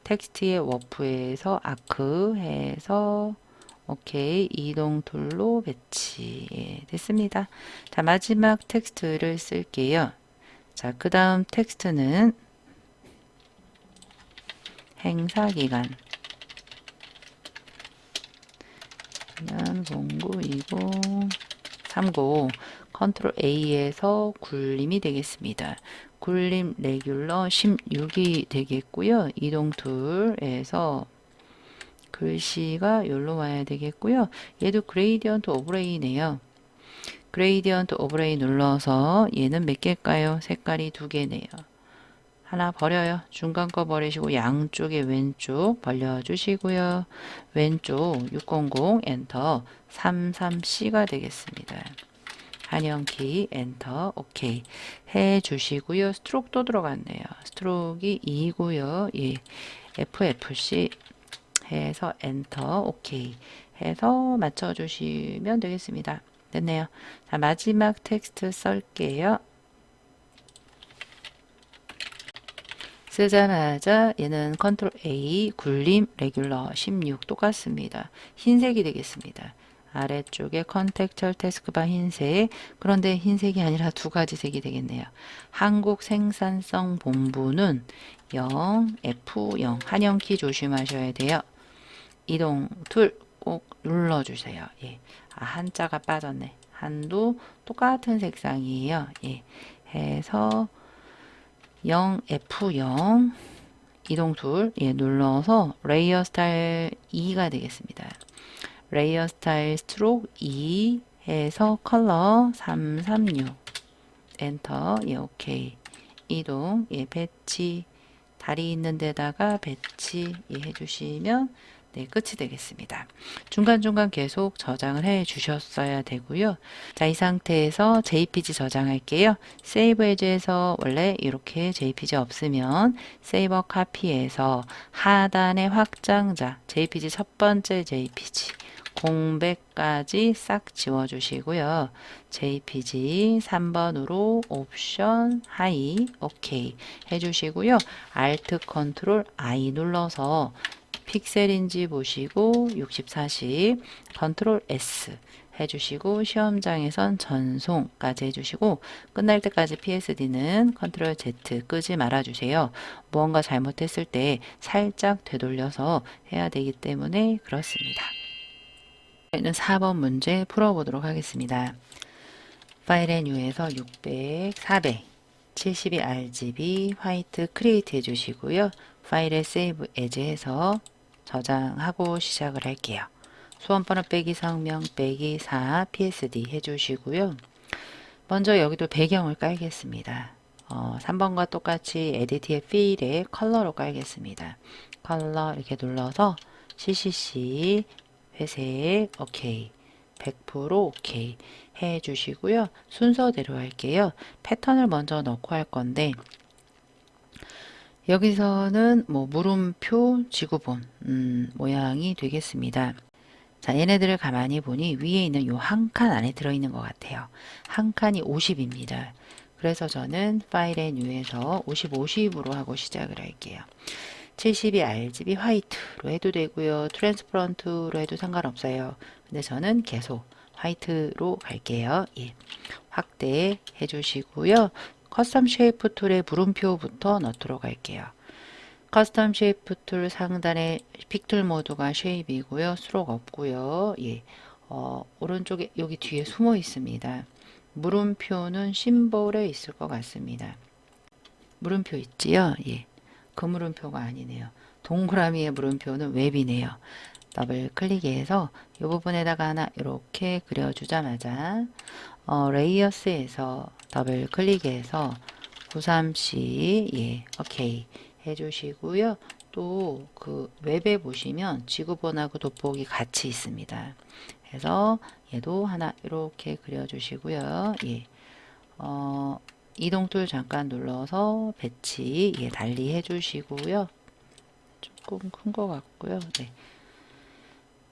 텍스트의 워프에서 아크 해서 오케이 이동 툴로 배치 됐습니다. 자, 마지막 텍스트를 쓸게요. 자, 그 다음 텍스트는 행사기간 092030 컨트롤 A에서 굴림이 되겠습니다. 굴림 레귤러 16이 되겠고요. 이동 툴에서 글씨가 여기로 와야 되겠고요. 얘도 그레이디언트 오브레이네요. 그레이디언트 오브레이 눌러서 얘는 몇 개일까요? 색깔이 두 개네요. 하나 버려요. 중간 거 버리시고 양쪽에 왼쪽 벌려주시고요. 왼쪽 600 엔터 33C가 되겠습니다. 한영키 엔터 오케이 해주시고요. 스트로크 또 들어갔네요. 스트로크이 2고요. 예. FFC 해서 엔터 오케이 해서 맞춰주시면 되겠습니다. 됐네요. 자, 마지막 텍스트 쓸게요. 쓰자마자 얘는 컨트롤 A 굴림 레귤러 16 똑같습니다. 흰색이 되겠습니다. 아래쪽에 컨텍처 태스크바 흰색. 그런데 흰색이 아니라 두 가지 색이 되겠네요. 한국 생산성 본부는 0 F0 한영키 조심하셔야 돼요. 이동 툴 꼭 눌러주세요. 예. 아, 한자가 빠졌네. 한도 똑같은 색상이에요. 예. 해서 0 F0 이동 툴 예, 눌러서 레이어 스타일 2가 되겠습니다. 레이어 스타일 스트로크 2 해서 컬러 336 엔터 예, 오케이 이동 예, 배치 다리 있는 데다가 배치 예, 해주시면 네, 끝이 되겠습니다. 중간중간 계속 저장을 해 주셨어야 되고요. 자, 이 상태에서 JPG 저장할게요. 세이브 에즈에서 원래 이렇게 JPG 없으면 세이버 카피에서 하단에 확장자 JPG 첫 번째 JPG 공백까지 싹 지워주시고요. JPG 3번으로 옵션 하이 오케이 해주시고요. Alt 컨트롤 I 눌러서 픽셀인지 보시고 60, 40 컨트롤 S 해주시고 시험장에선 전송까지 해주시고 끝날 때까지 PSD는 컨트롤 Z 끄지 말아주세요. 무언가 잘못했을 때 살짝 되돌려서 해야 되기 때문에 그렇습니다. 이는 4번 문제 풀어보도록 하겠습니다. 파일 앤 뉴에서 600, 400, 72 RGB 화이트 크리에이트 해주시고요. 파일에 세이브 에즈 해서 저장하고 시작을 할게요. 수험번호 빼기 성명 빼기 4 PSD 해주시고요. 먼저 여기도 배경을 깔겠습니다. 3번과 똑같이 에디트의 필에 컬러로 깔겠습니다. 컬러 이렇게 눌러서 CCC 회색 오케이 100% 오케이 해주시고요. 순서대로 할게요. 패턴을 먼저 넣고 할 건데 여기서는 뭐 물음표 지구본 모양이 되겠습니다. 자, 얘네들을 가만히 보니 위에 있는 요 한 칸 안에 들어있는 것 같아요. 한 칸이 50입니다. 그래서 저는 파일 앤 뉴에서 50, 50으로 하고 시작을 할게요. 72 RGB 화이트로 해도 되고요. 트랜스퍼런트로 해도 상관없어요. 근데 저는 계속 화이트로 갈게요. 예. 확대 해주시고요. 커스텀 쉐이프 툴의 물음표부터 넣도록 할게요. 커스텀 쉐이프 툴 상단에 픽툴 모드가 쉐입이고요. 수록 없고요. 예. 오른쪽에 여기 뒤에 숨어 있습니다. 물음표는 심볼에 있을 것 같습니다. 물음표 있지요? 예. 그 물음표가 아니네요. 동그라미의 물음표는 웹이네요. 더블 클릭해서 이 부분에다가 하나 이렇게 그려주자마자 레이어스에서 더블 클릭해서 93C 예, 오케이 해주시고요. 또 그 웹에 보시면 지구본하고 돋보기 같이 있습니다. 그래서 얘도 하나 이렇게 그려주시고요. 예, 이동 툴 잠깐 눌러서 배치 예, 달리 해주시고요. 조금 큰 것 같고요. 네.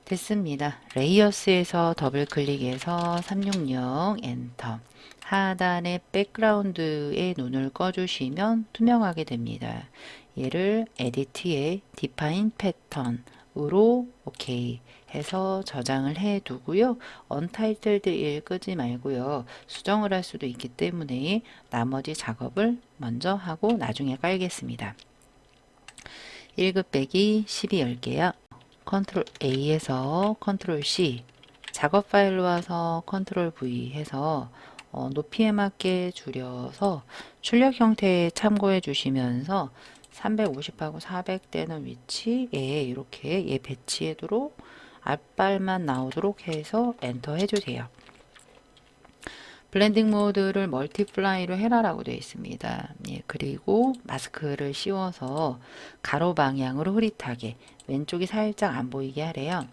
됐습니다. 레이어스에서 더블 클릭해서 360 엔터 하단에 백그라운드에 눈을 꺼주시면 투명하게 됩니다. 얘를 에디트에 디파인 패턴으로 오케이 해서 저장을 해 두고요. 언타이틀드 1 끄지 말고요. 수정을 할 수도 있기 때문에 나머지 작업을 먼저 하고 나중에 깔겠습니다. 1급 빼기 12 열게요. 컨트롤 A에서 컨트롤 C 작업 파일로 와서 컨트롤 V 해서 높이에 맞게 줄여서 출력 형태에 참고해 주시면서 350하고 400 되는 위치에 이렇게 얘 배치하도록 앞발만 나오도록 해서 엔터 해주세요. 블렌딩 모드를 멀티플라이로 해라라고 되어 있습니다. 예, 그리고 마스크를 씌워서 가로 방향으로 흐릿하게 왼쪽이 살짝 안 보이게 하래요.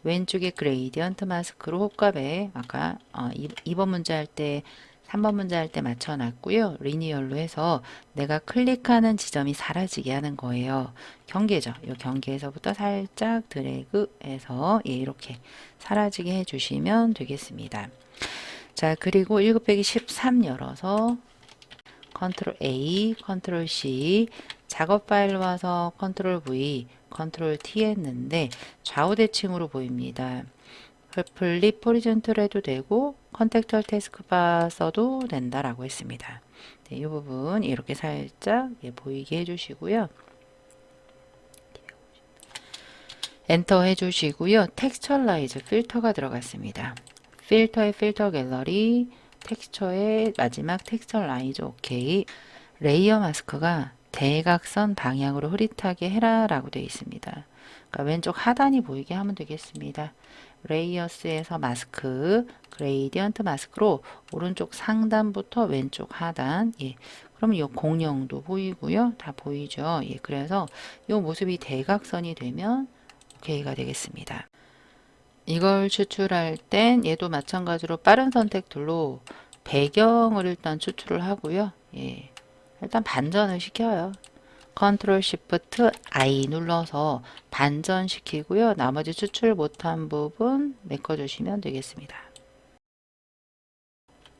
왼쪽에 그레이디언트 마스크로 호값에 아까 2번 문제 할 때 3번 문제 할 때 맞춰놨고요. 리니얼로 해서 내가 클릭하는 지점이 사라지게 하는 거예요. 경계죠. 이 경계에서부터 살짝 드래그해서 이렇게 사라지게 해주시면 되겠습니다. 자, 그리고 1 곱하기 13 열어서 컨트롤 A, 컨트롤 C, 작업 파일 와서 컨트롤 V, 컨트롤 T 했는데 좌우 대칭으로 보입니다. 플립 호리존털 해도 되고 컨텍스처 태스크바 써도 된다라고 했습니다. 네, 이 부분 이렇게 살짝 보이게 해주시고요. 엔터 해주시고요. 텍스처라이즈 필터가 들어갔습니다. 필터의 필터 갤러리, 텍스처의 마지막 텍스처라이즈 오케이. 레이어 마스크가 대각선 방향으로 흐릿하게 해라 라고 되어 있습니다. 그러니까 왼쪽 하단이 보이게 하면 되겠습니다. 레이어스에서 마스크, 그레이디언트 마스크로 오른쪽 상단부터 왼쪽 하단, 예. 그러면 이 공룡도 보이고요. 다 보이죠. 예. 그래서 이 모습이 대각선이 되면 오케이가 되겠습니다. 이걸 추출할 땐 얘도 마찬가지로 빠른 선택 툴로 배경을 일단 추출을 하고요. 예. 일단 반전을 시켜요. 컨트롤 시프트 I 눌러서 반전시키고요. 나머지 추출 못한 부분 메꿔주시면 되겠습니다.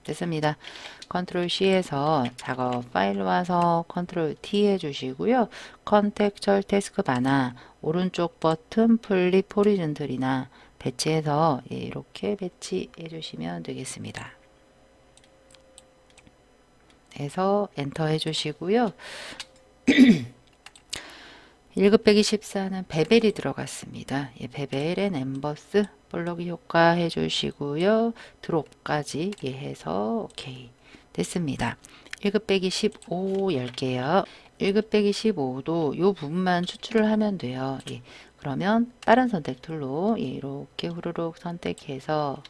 됐습니다. 컨트롤 C에서 작업 파일 와서 컨트롤 T 해주시고요. 컨텍스처 태스크바나 오른쪽 버튼 플립 호리존털이나 배치해서 이렇게 배치해 주시면 되겠습니다. 해서 엔터 해주시고요. 1 곱하기 14는 베벨이 들어갔습니다. 예, 베벨엔 엠버스 볼록이 효과 해주시고요. 드롭까지 해서 오케이 됐습니다. 1 곱하기 15 열게요. 1 곱하기 15도 요 부분만 추출을 하면 돼요. 예, 그러면 빠른 선택 툴로 이렇게 후루룩 선택해서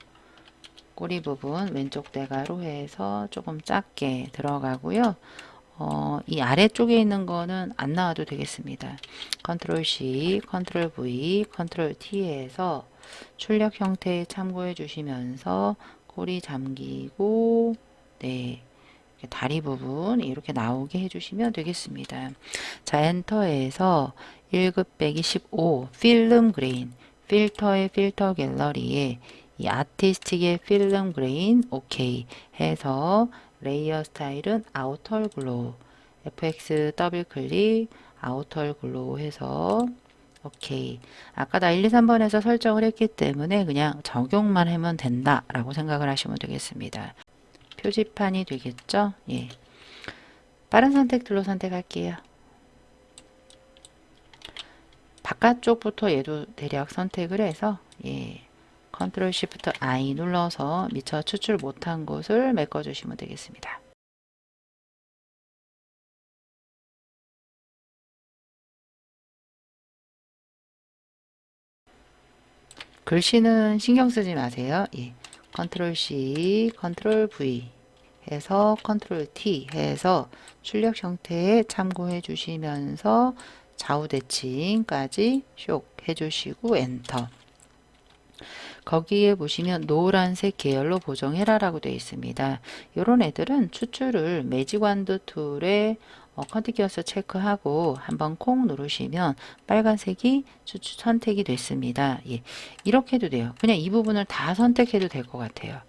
꼬리 부분 왼쪽 대가로 해서 조금 작게 들어가고요. 이 아래쪽에 있는 거는 안 나와도 되겠습니다. 컨트롤 C, 컨트롤 V, 컨트롤 T에서 출력 형태 참고해 주시면서 꼬리 잠기고 네 다리 부분 이렇게 나오게 해주시면 되겠습니다. 자, 엔터에서 1 곱하기 15 필름 그레인 필터의 필터 갤러리에 이 아티스틱의 필름 그레인 오케이 해서 레이어 스타일은 아우터 글로우 FX 더블 클릭 아우터 글로우 해서 오케이. 아까 나 1, 2, 3번에서 설정을 했기 때문에 그냥 적용만 하면 된다 라고 생각을 하시면 되겠습니다. 표지판이 되겠죠? 예. 빠른 선택 툴로 선택할게요. 바깥쪽부터 얘도 대략 선택을 해서 예. 컨트롤 시프트 I 눌러서 미처 추출 못한 곳을 메꿔주시면 되겠습니다. 글씨는 신경 쓰지 마세요. 예. 컨트롤 C, 컨트롤 V 해서 컨트롤 T 해서 출력 형태에 참고해 주시면서 좌우 대칭까지 쇽 해주시고 엔터. 거기에 보시면 노란색 계열로 보정해라 라고 되어 있습니다. 이런 애들은 추출을 매직완드 툴에 컨티큐어스 체크하고 한번 콩 누르시면 빨간색이 추출 선택이 됐습니다. 예, 이렇게 해도 돼요. 그냥 이 부분을 다 선택해도 될 것 같아요.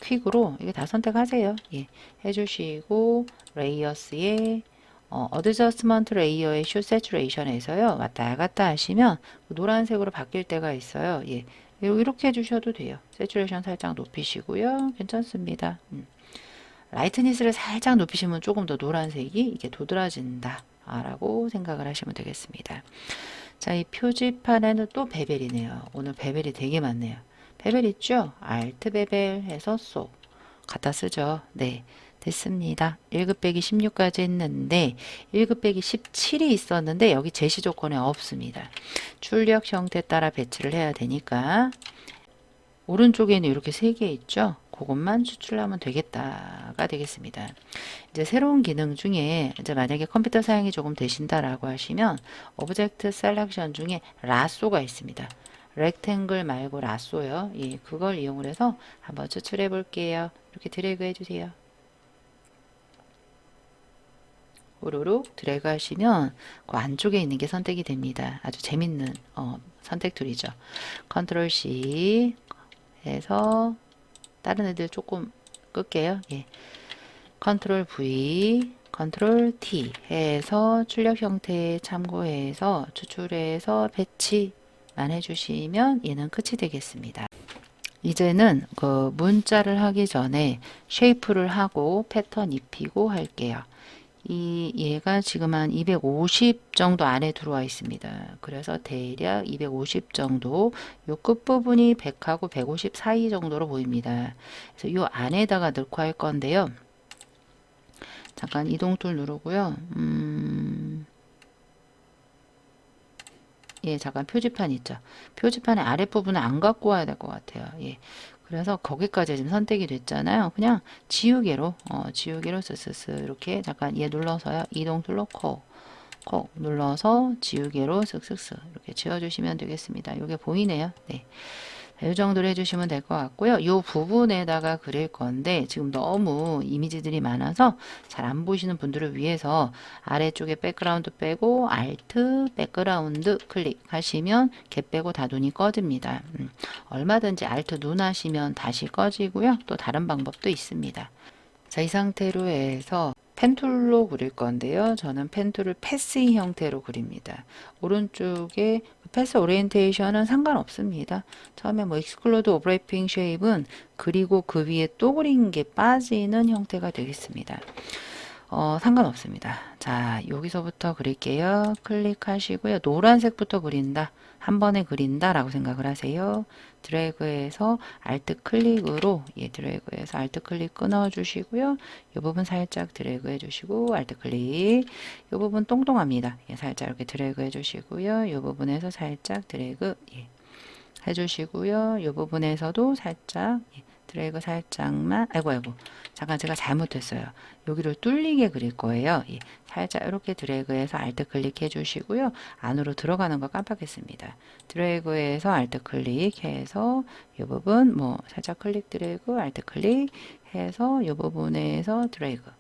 퀵으로 이게 다 선택하세요. 예, 해주시고 레이어스에 어드저스먼트 레이어의 쇼 세츄레이션에서요 왔다 갔다 하시면 노란색으로 바뀔 때가 있어요. 예, 이렇게 해주셔도 돼요. 세츄레이션 살짝 높이시고요. 괜찮습니다. 라이트니스를 살짝 높이시면 조금 더 노란색이 이게 도드라진다 라고 생각을 하시면 되겠습니다. 자, 이 표지판에는 또 베벨이네요. 오늘 베벨이 되게 많네요. 베벨 있죠? 알트 베벨 해서 쏙 갖다 쓰죠. 네. 됐습니다. 1급 빼기 16까지 했는데 1급 빼기 17이 있었는데 여기 제시 조건에 없습니다. 출력 형태 따라 배치를 해야 되니까 오른쪽에는 이렇게 3개 있죠. 그것만 추출하면 되겠다가 되겠습니다. 이제 새로운 기능 중에 이제 만약에 컴퓨터 사용이 조금 되신다라고 하시면 오브젝트 셀렉션 중에 라쏘가 있습니다. 렉탱글 말고 라쏘요. 예, 그걸 이용을 해서 한번 추출해 볼게요. 이렇게 드래그 해주세요. 우르륵 드래그 하시면 그 안쪽에 있는 게 선택이 됩니다. 아주 재밌는 선택 툴이죠. 컨트롤 C 해서 다른 애들 조금 끌게요. 예. 컨트롤 V, 컨트롤 T 해서 출력 형태에 참고해서 추출해서 배치만 해주시면 얘는 끝이 되겠습니다. 이제는 그 문자를 하기 전에 쉐이프를 하고 패턴 입히고 할게요. 얘가 지금 한 250 정도 안에 들어와 있습니다. 그래서 대략 250 정도, 요 끝부분이 100하고 150 사이 정도로 보입니다. 그래서 요 안에다가 넣고 할 건데요. 잠깐 이동 툴 누르고요. 예, 잠깐 표지판 있죠. 표지판의 아랫부분을 안 갖고 와야 될 것 같아요. 예. 그래서 거기까지 지금 선택이 됐잖아요. 그냥 지우개로, 지우개로 스스스 이렇게 잠깐 얘 눌러서요. 이동 툴로 콕 눌러서 지우개로 쓱쓱쓱 이렇게 지워주시면 되겠습니다. 이게 보이네요. 네. 이 정도로 해주시면 될 것 같고요. 이 부분에다가 그릴 건데 지금 너무 이미지들이 많아서 잘 안 보시는 분들을 위해서 아래쪽에 백그라운드 빼고 Alt 백그라운드 클릭하시면 개 빼고 다 눈이 꺼집니다. 얼마든지 Alt 눈 하시면 다시 꺼지고요. 또 다른 방법도 있습니다. 자, 이 상태로 해서 펜툴로 그릴 건데요. 저는 펜툴을 패스 형태로 그립니다. 오른쪽에 패스 오리엔테이션은 상관없습니다. 처음에 뭐 익스클로드 오브래핑 쉐입은 그리고 그 위에 또 그린 게 빠지는 형태가 되겠습니다. 상관없습니다. 자, 여기서부터 그릴게요. 클릭하시고요. 노란색부터 그린다. 한 번에 그린다 라고 생각을 하세요. 드래그해서 Alt 클릭으로 드래그해서 Alt 클릭 끊어 주시고요. 이 부분 살짝 드래그 해 주시고 Alt 클릭. 이 부분 똥똥합니다. 살짝 이렇게 드래그 해 주시고요. 이 부분에서 살짝 드래그 해 주시고요. 이 부분에서도 살짝 드래그 살짝만 아이고 잠깐 제가 잘못했어요. 여기를 뚫리게 그릴 거예요. 살짝 이렇게 드래그해서 Alt 클릭해 주시고요. 안으로 들어가는 거 깜빡했습니다. 드래그해서 Alt 클릭해서 이 부분 뭐 살짝 클릭 드래그 Alt 클릭해서 이 부분에서 드래그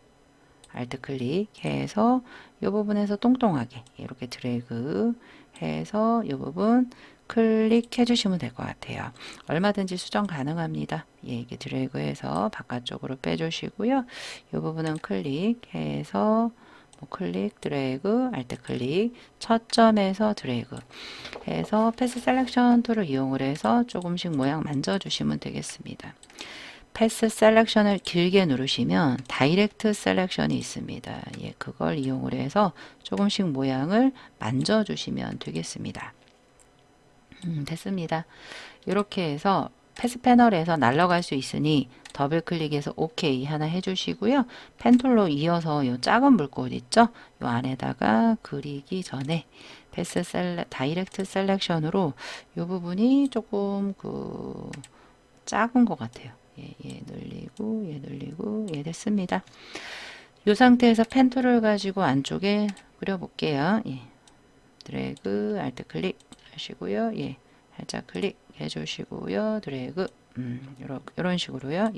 Alt 클릭해서 이 부분에서 똥똥하게 이렇게 드래그 해서 이 부분 클릭해 주시면 될 것 같아요. 얼마든지 수정 가능합니다. 이게 드래그해서 바깥쪽으로 빼주시고요. 이 부분은 클릭해서 클릭 드래그 Alt 클릭 첫 점에서 드래그 해서 패스 셀렉션 툴을 이용을 해서 조금씩 모양 만져 주시면 되겠습니다. 패스 셀렉션을 길게 누르시면 다이렉트 셀렉션이 있습니다. 그걸 이용을 해서 조금씩 모양을 만져 주시면 되겠습니다. 됐습니다. 이렇게 해서 패스 패널에서 날아갈 수 있으니 더블 클릭해서 OK 하나 해주시고요. 펜툴로 이어서 이 작은 물꽃 있죠? 이 안에다가 그리기 전에 패스 다이렉트 셀렉션으로 이 부분이 조금 작은 것 같아요. 얘 늘리고 얘 됐습니다. 이 상태에서 펜툴을 가지고 안쪽에 그려볼게요. 드래그 Alt 클릭 하시고요. 살짝 클릭 해주시고요. 드래그 이런 식으로요.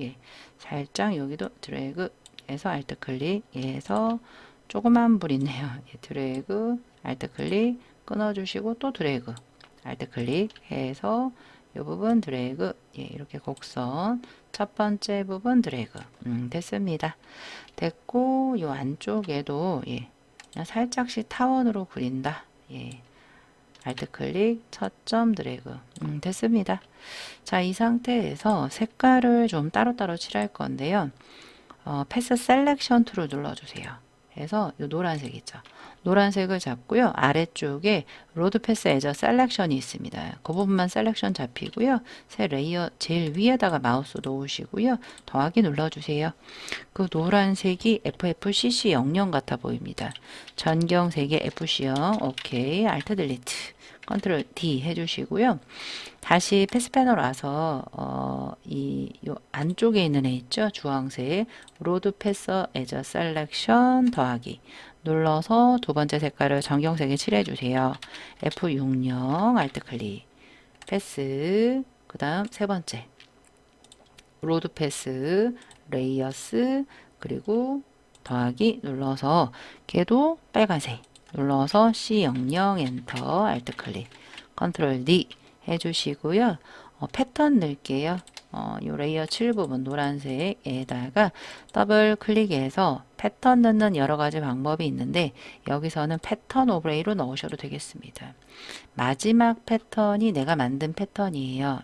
살짝 여기도 드래그 해서 Alt 클릭 해서 조그만 불 있네요. 드래그 Alt 클릭 끊어주시고 또 드래그 Alt 클릭 해서 이 부분 드래그 이렇게 곡선 첫 번째 부분 드래그 됐습니다. 됐고 이 안쪽에도 그냥 살짝씩 타원으로 그린다. Alt 클릭 첫 점 드래그 됐습니다. 자, 이 상태에서 색깔을 좀 따로따로 칠할 건데요. 패스 셀렉션 툴을 눌러주세요. 해서 요 노란색 있죠. 노란색을 잡고요. 아래쪽에 로드 패스 에저 셀렉션이 있습니다. 그 부분만 셀렉션 잡히고요. 새 레이어 제일 위에다가 마우스 놓으시고요. 더하기 눌러주세요. 그 노란색이 FFCC00 같아 보입니다. 전경색의 FC0. 오케이. 알트 딜리트. 컨트롤 D 해주시고요. 다시 패스 패널 와서 요 안쪽에 있는 애 있죠? 주황색 로드 패서 에저 셀렉션 더하기 눌러서 두 번째 색깔을 전경색에 칠해주세요. F60 알트 클릭 패스 그 다음 세 번째 로드 패스 레이어스 그리고 더하기 눌러서 걔도 빨간색 눌러서 C00 엔터 알트 클릭 컨트롤 D 해주시고요. 패턴 넣을게요. 요 레이어 7 부분 노란색에다가 더블 클릭해서 패턴 넣는 여러 가지 방법이 있는데 여기서는 패턴 오브레이로 넣으셔도 되겠습니다. 마지막 패턴이 내가 만든 패턴이에요.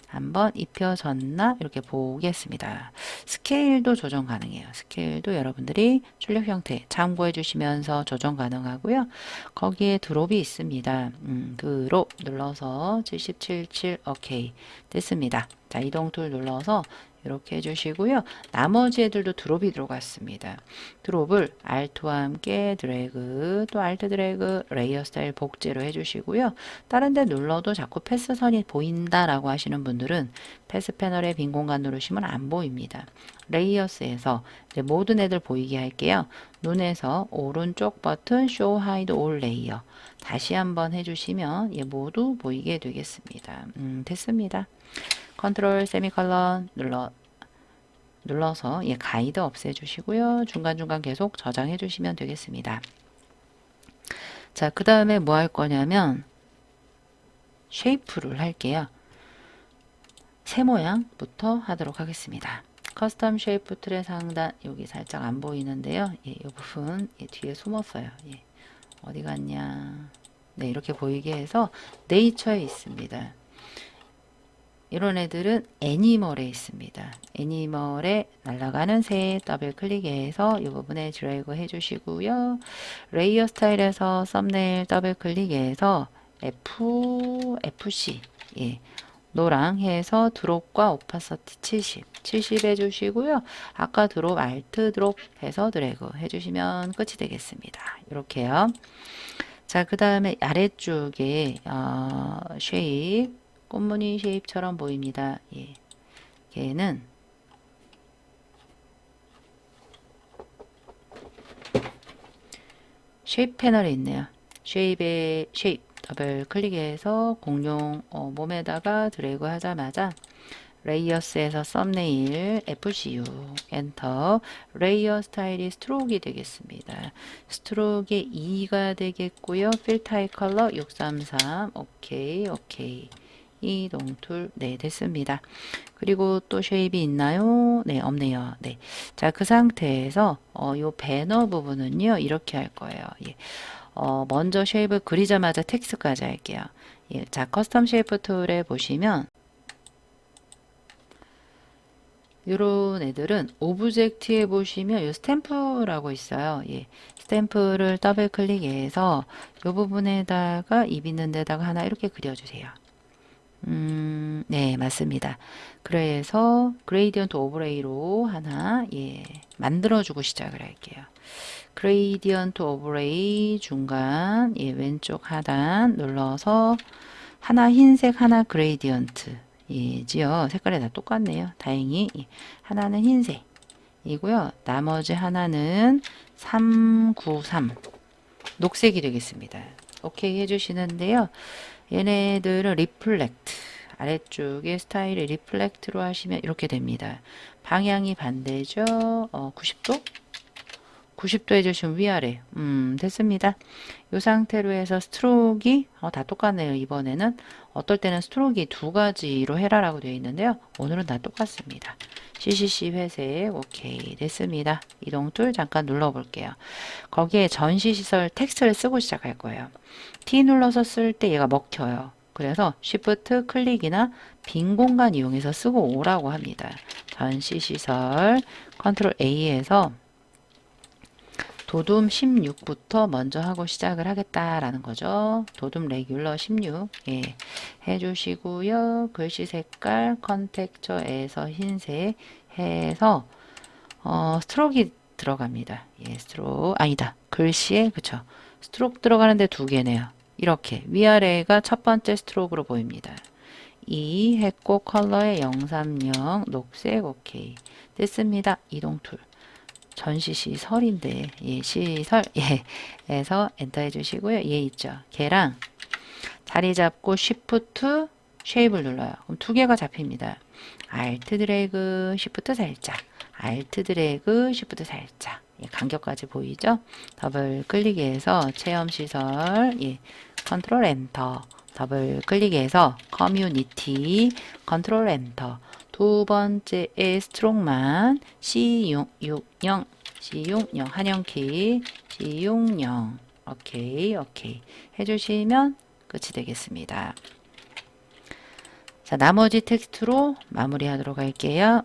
한번 입혀졌나 이렇게 보겠습니다. 스케일도 조정 가능해요. 스케일도 여러분들이 출력 형태 참고해 주시면서 조정 가능하고요. 거기에 드롭이 있습니다. 드롭 눌러서 77.7 오케이 됐습니다. 자 이동 툴 눌러서 이렇게 해주시고요. 나머지 애들도 드롭이 들어갔습니다. 드롭을 Alt와 함께 드래그 또 Alt 드래그 레이어 스타일 복제로 해주시고요. 다른 데 눌러도 자꾸 패스선이 보인다라고 하시는 분들은 패스 패널에 빈 공간 누르시면 안 보입니다. 레이어스에서 이제 모든 애들 보이게 할게요. 눈에서 오른쪽 버튼 Show Hide All Layer 다시 한번 해주시면 얘 모두 보이게 되겠습니다. 됐습니다. 컨트롤 세미컬론 눌러서 얘 가이드 없애주시고요. 중간중간 계속 저장해 주시면 되겠습니다. 자, 그 다음에 뭐 할 거냐면 쉐이프를 할게요. 새 모양부터 하도록 하겠습니다. 커스텀 쉐이프 툴의 상단 여기 살짝 안 보이는데요. 예, 이 부분 뒤에 숨었어요. 예, 어디 갔냐. 네, 이렇게 보이게 해서 네이처에 있습니다. 이런 애들은 애니멀에 있습니다. 애니멀에 날아가는 새 더블 클릭해서 이 부분에 드래그 해주시고요. 레이어 스타일에서 썸네일 더블 클릭해서 FC 예, 노랑 해서 드롭과 오파서티 70 해주시고요. 아까 드롭 알트 드롭 해서 드래그 해주시면 끝이 되겠습니다. 이렇게요. 자, 그 다음에 아래쪽에 쉐입 꽃무늬 쉐입처럼 보입니다. 예. 걔는 쉐입 패널에 있네요. 쉐입에 쉐입 더블 클릭해서 공룡 몸에다가 드래그 하자마자 레이어스에서 썸네일 FCU 엔터 레이어 스타일이 스트로크이 되겠습니다. 스트로크의 2가 되겠고요. 필 타입 컬러 633 오케이 오케이 이동 툴 네 됐습니다. 그리고 또 쉐입이 있나요? 네 없네요. 네. 자, 그 상태에서 요 배너 부분은요 이렇게 할 거예요. 예. 먼저 쉐입을 그리자마자 텍스트까지 할게요. 예. 자, 커스텀 쉐이프 툴에 보시면 이런 애들은 오브젝트에 보시면 이 스탬프라고 있어요. 예. 스탬프를 더블 클릭해서 이 부분에다가 입 있는 데다가 하나 이렇게 그려주세요. 네, 맞습니다. 그래서 그레이디언트 오브레이로 하나 예, 만들어주고 시작을 할게요. 그레이디언트 오브레이 중간 예, 왼쪽 하단 눌러서 하나 흰색 하나 그레이디언트 이지요. 색깔이 다 똑같네요. 다행히 하나는 흰색이고요. 나머지 하나는 393 녹색이 되겠습니다. 오케이 해주시는데요. 얘네들은 리플렉트 아래쪽에 스타일을 리플렉트로 하시면 이렇게 됩니다. 방향이 반대죠. 90도? 90도 해주시면 위아래 됐습니다. 이 상태로 해서 스트로크이 다 똑같네요. 이번에는 어떨 때는 스트로크이 두 가지로 해라라고 되어 있는데요. 오늘은 다 똑같습니다. CCC 회색 오케이 됐습니다. 이동 툴 잠깐 눌러볼게요. 거기에 전시시설 텍스트를 쓰고 시작할 거예요. T 눌러서 쓸 때 얘가 먹혀요. 그래서 Shift 클릭이나 빈 공간 이용해서 쓰고 오라고 합니다. 전시시설 컨트롤 A에서 도둠 16부터 먼저 하고 시작을 하겠다라는 거죠. 도둠 레귤러 16 예, 해주시고요. 글씨 색깔 컨텍처에서 흰색 해서 스트로크가 들어갑니다. 예, 스트로크 아니다. 글씨에 그쵸. 스트로크 들어가는데 두 개네요. 이렇게 위아래가 첫 번째 스트로크로 보입니다. 이 했고 컬러의 030 녹색 오케이 됐습니다. 이동 툴 전시 시설인데 예, 시설 예 해서 엔터 해주시고요. 얘 있죠. 걔랑 자리 잡고 Shift 쉐입을 눌러요. 그럼 두 개가 잡힙니다. Alt 드래그 Shift 살짝 Alt 드래그 Shift 살짝 예, 간격까지 보이죠? 더블 클릭해서 체험 시설 예, 컨트롤 엔터 더블 클릭해서 커뮤니티 컨트롤 엔터 두 번째의 스트롱만 C60 C60 한영키 C60 오케이 오케이 해주시면 끝이 되겠습니다. 자, 나머지 텍스트로 마무리하도록 할게요.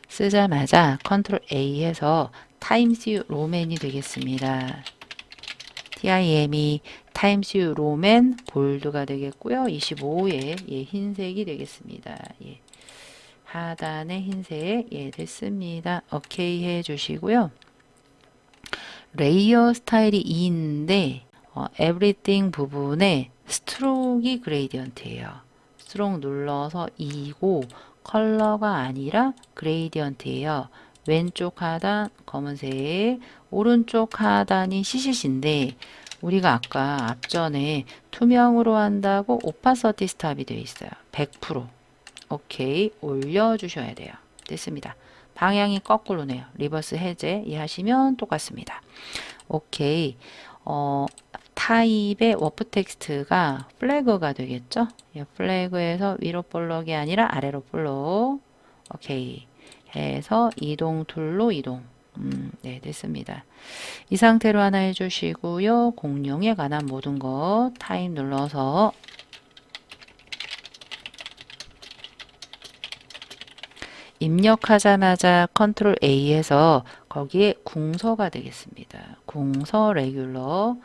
쓰자마자 컨트롤 A 해서 타임스 로맨이 되겠습니다. TIM이 타임스 로맨 볼드가 되겠고요. 25에 예, 흰색이 되겠습니다. 예. 하단에 흰색 예, 됐습니다. 오케이 해주시고요. 레이어 스타일이 2인데 everything 부분에 스트로크이 그레이디언트예요. 스트로크 눌러서 2고 컬러가 아니라 그레이디언트예요. 왼쪽 하단 검은색, 오른쪽 하단이 CCC인데 우리가 아까 앞전에 투명으로 한다고 오파서티 스탑이 되어 있어요. 100% 오케이 올려주셔야 돼요. 됐습니다. 방향이 거꾸로네요. 리버스 해제 이해하시면 똑같습니다. 오케이 타입의 워프 텍스트가 플래그가 되겠죠? 플래그에서 위로 볼록이 아니라 아래로 볼록 오케이 해서 이동 툴로 이동 네 됐습니다. 이 상태로 하나 해주시고요. 공룡에 관한 모든 것 타입 눌러서 입력하자마자 컨트롤 A에서 거기에 궁서가 되겠습니다. 궁서 레귤러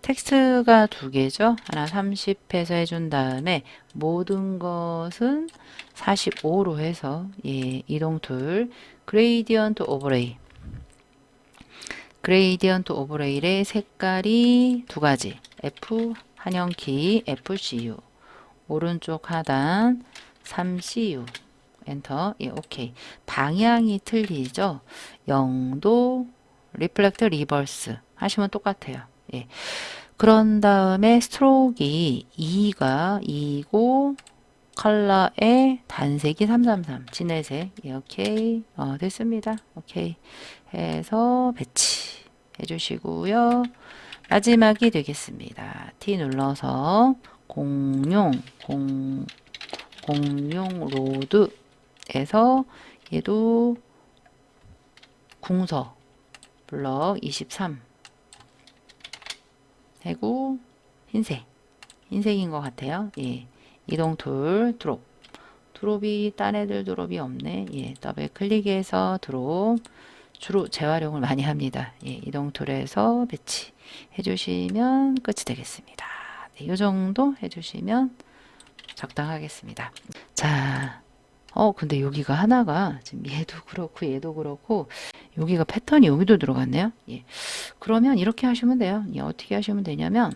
텍스트가 두 개죠. 하나 30해서 해준 다음에 모든 것은 45로 해서 예, 이동 툴 그레이디언트 오버레이 그레이디언트 오버레이의 색깔이 두 가지 F 한영키 FCU 오른쪽 하단 3CU 엔터 예 오케이 방향이 틀리죠. 0도 리플렉트 리버스 하시면 똑같아요. 예. 그런 다음에 스트로크이 2가 2고 컬러의 단색이 333 진해색 예, 오케이 됐습니다. 오케이 해서 배치 해주시고요. 마지막이 되겠습니다. T 눌러서 공룡 로드 에서 얘도 궁서 블럭 23 해고 흰색인 것 같아요. 예. 이동 툴 드롭이 딴 애들 드롭이 없네. 예. 더블 클릭해서 드롭 주로 재활용을 많이 합니다. 예. 이동 툴에서 배치 해주시면 끝이 되겠습니다. 네, 이 정도 해주시면 적당하겠습니다. 자. 근데 여기가 하나가 지금 얘도 그렇고 여기가 패턴이 여기도 들어갔네요. 예. 그러면 이렇게 하시면 돼요. 예, 어떻게 하시면 되냐면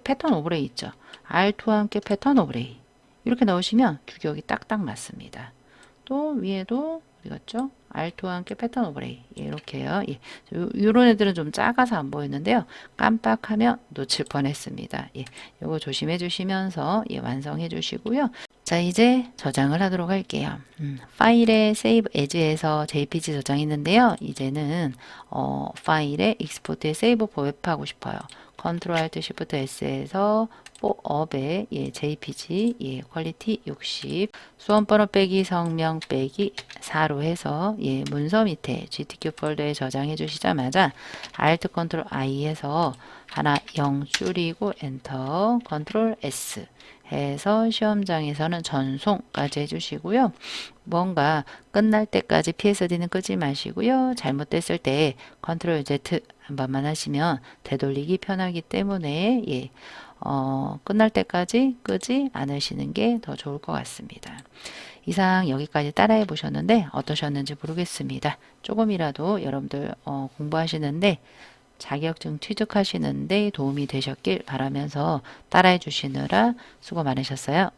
패턴 오버레이 있죠. R2와 함께 패턴 오버레이 이렇게 넣으시면 규격이 딱딱 맞습니다. 또 위에도 어디 갔죠? R2와 함께 패턴 오버레이 예, 이렇게요. 예. 이런 애들은 좀 작아서 안 보였는데요. 깜빡하면 놓칠 뻔했습니다. 예. 요거 조심해 주시면서 예, 완성해 주시고요. 자, 이제 저장을 하도록 할게요. 파일에 Save As에서 JPG 저장했는데요. 이제는 파일에 익스포트에 세이브 포웹 하고 싶어요. Ctrl Alt Shift S에서 업에 JPG 퀄리티 60 수험번호 빼기 성명 빼기 4로 해서 문서 밑에 GTQ 폴더에 저장해 주시자마자 Alt Ctrl I 해서 하나 0 줄이고 엔터 Ctrl S 해서 시험장에서는 전송까지 해주시고요. 뭔가 끝날 때까지 PSD는 끄지 마시고요. 잘못됐을 때 Ctrl Z 한 번만 하시면 되돌리기 편하기 때문에 끝날 때까지 끄지 않으시는 게 더 좋을 것 같습니다. 이상 여기까지 따라해 보셨는데 어떠셨는지 모르겠습니다. 조금이라도 여러분들 공부하시는데 자격증 취득하시는데 도움이 되셨길 바라면서 따라해 주시느라 수고 많으셨어요.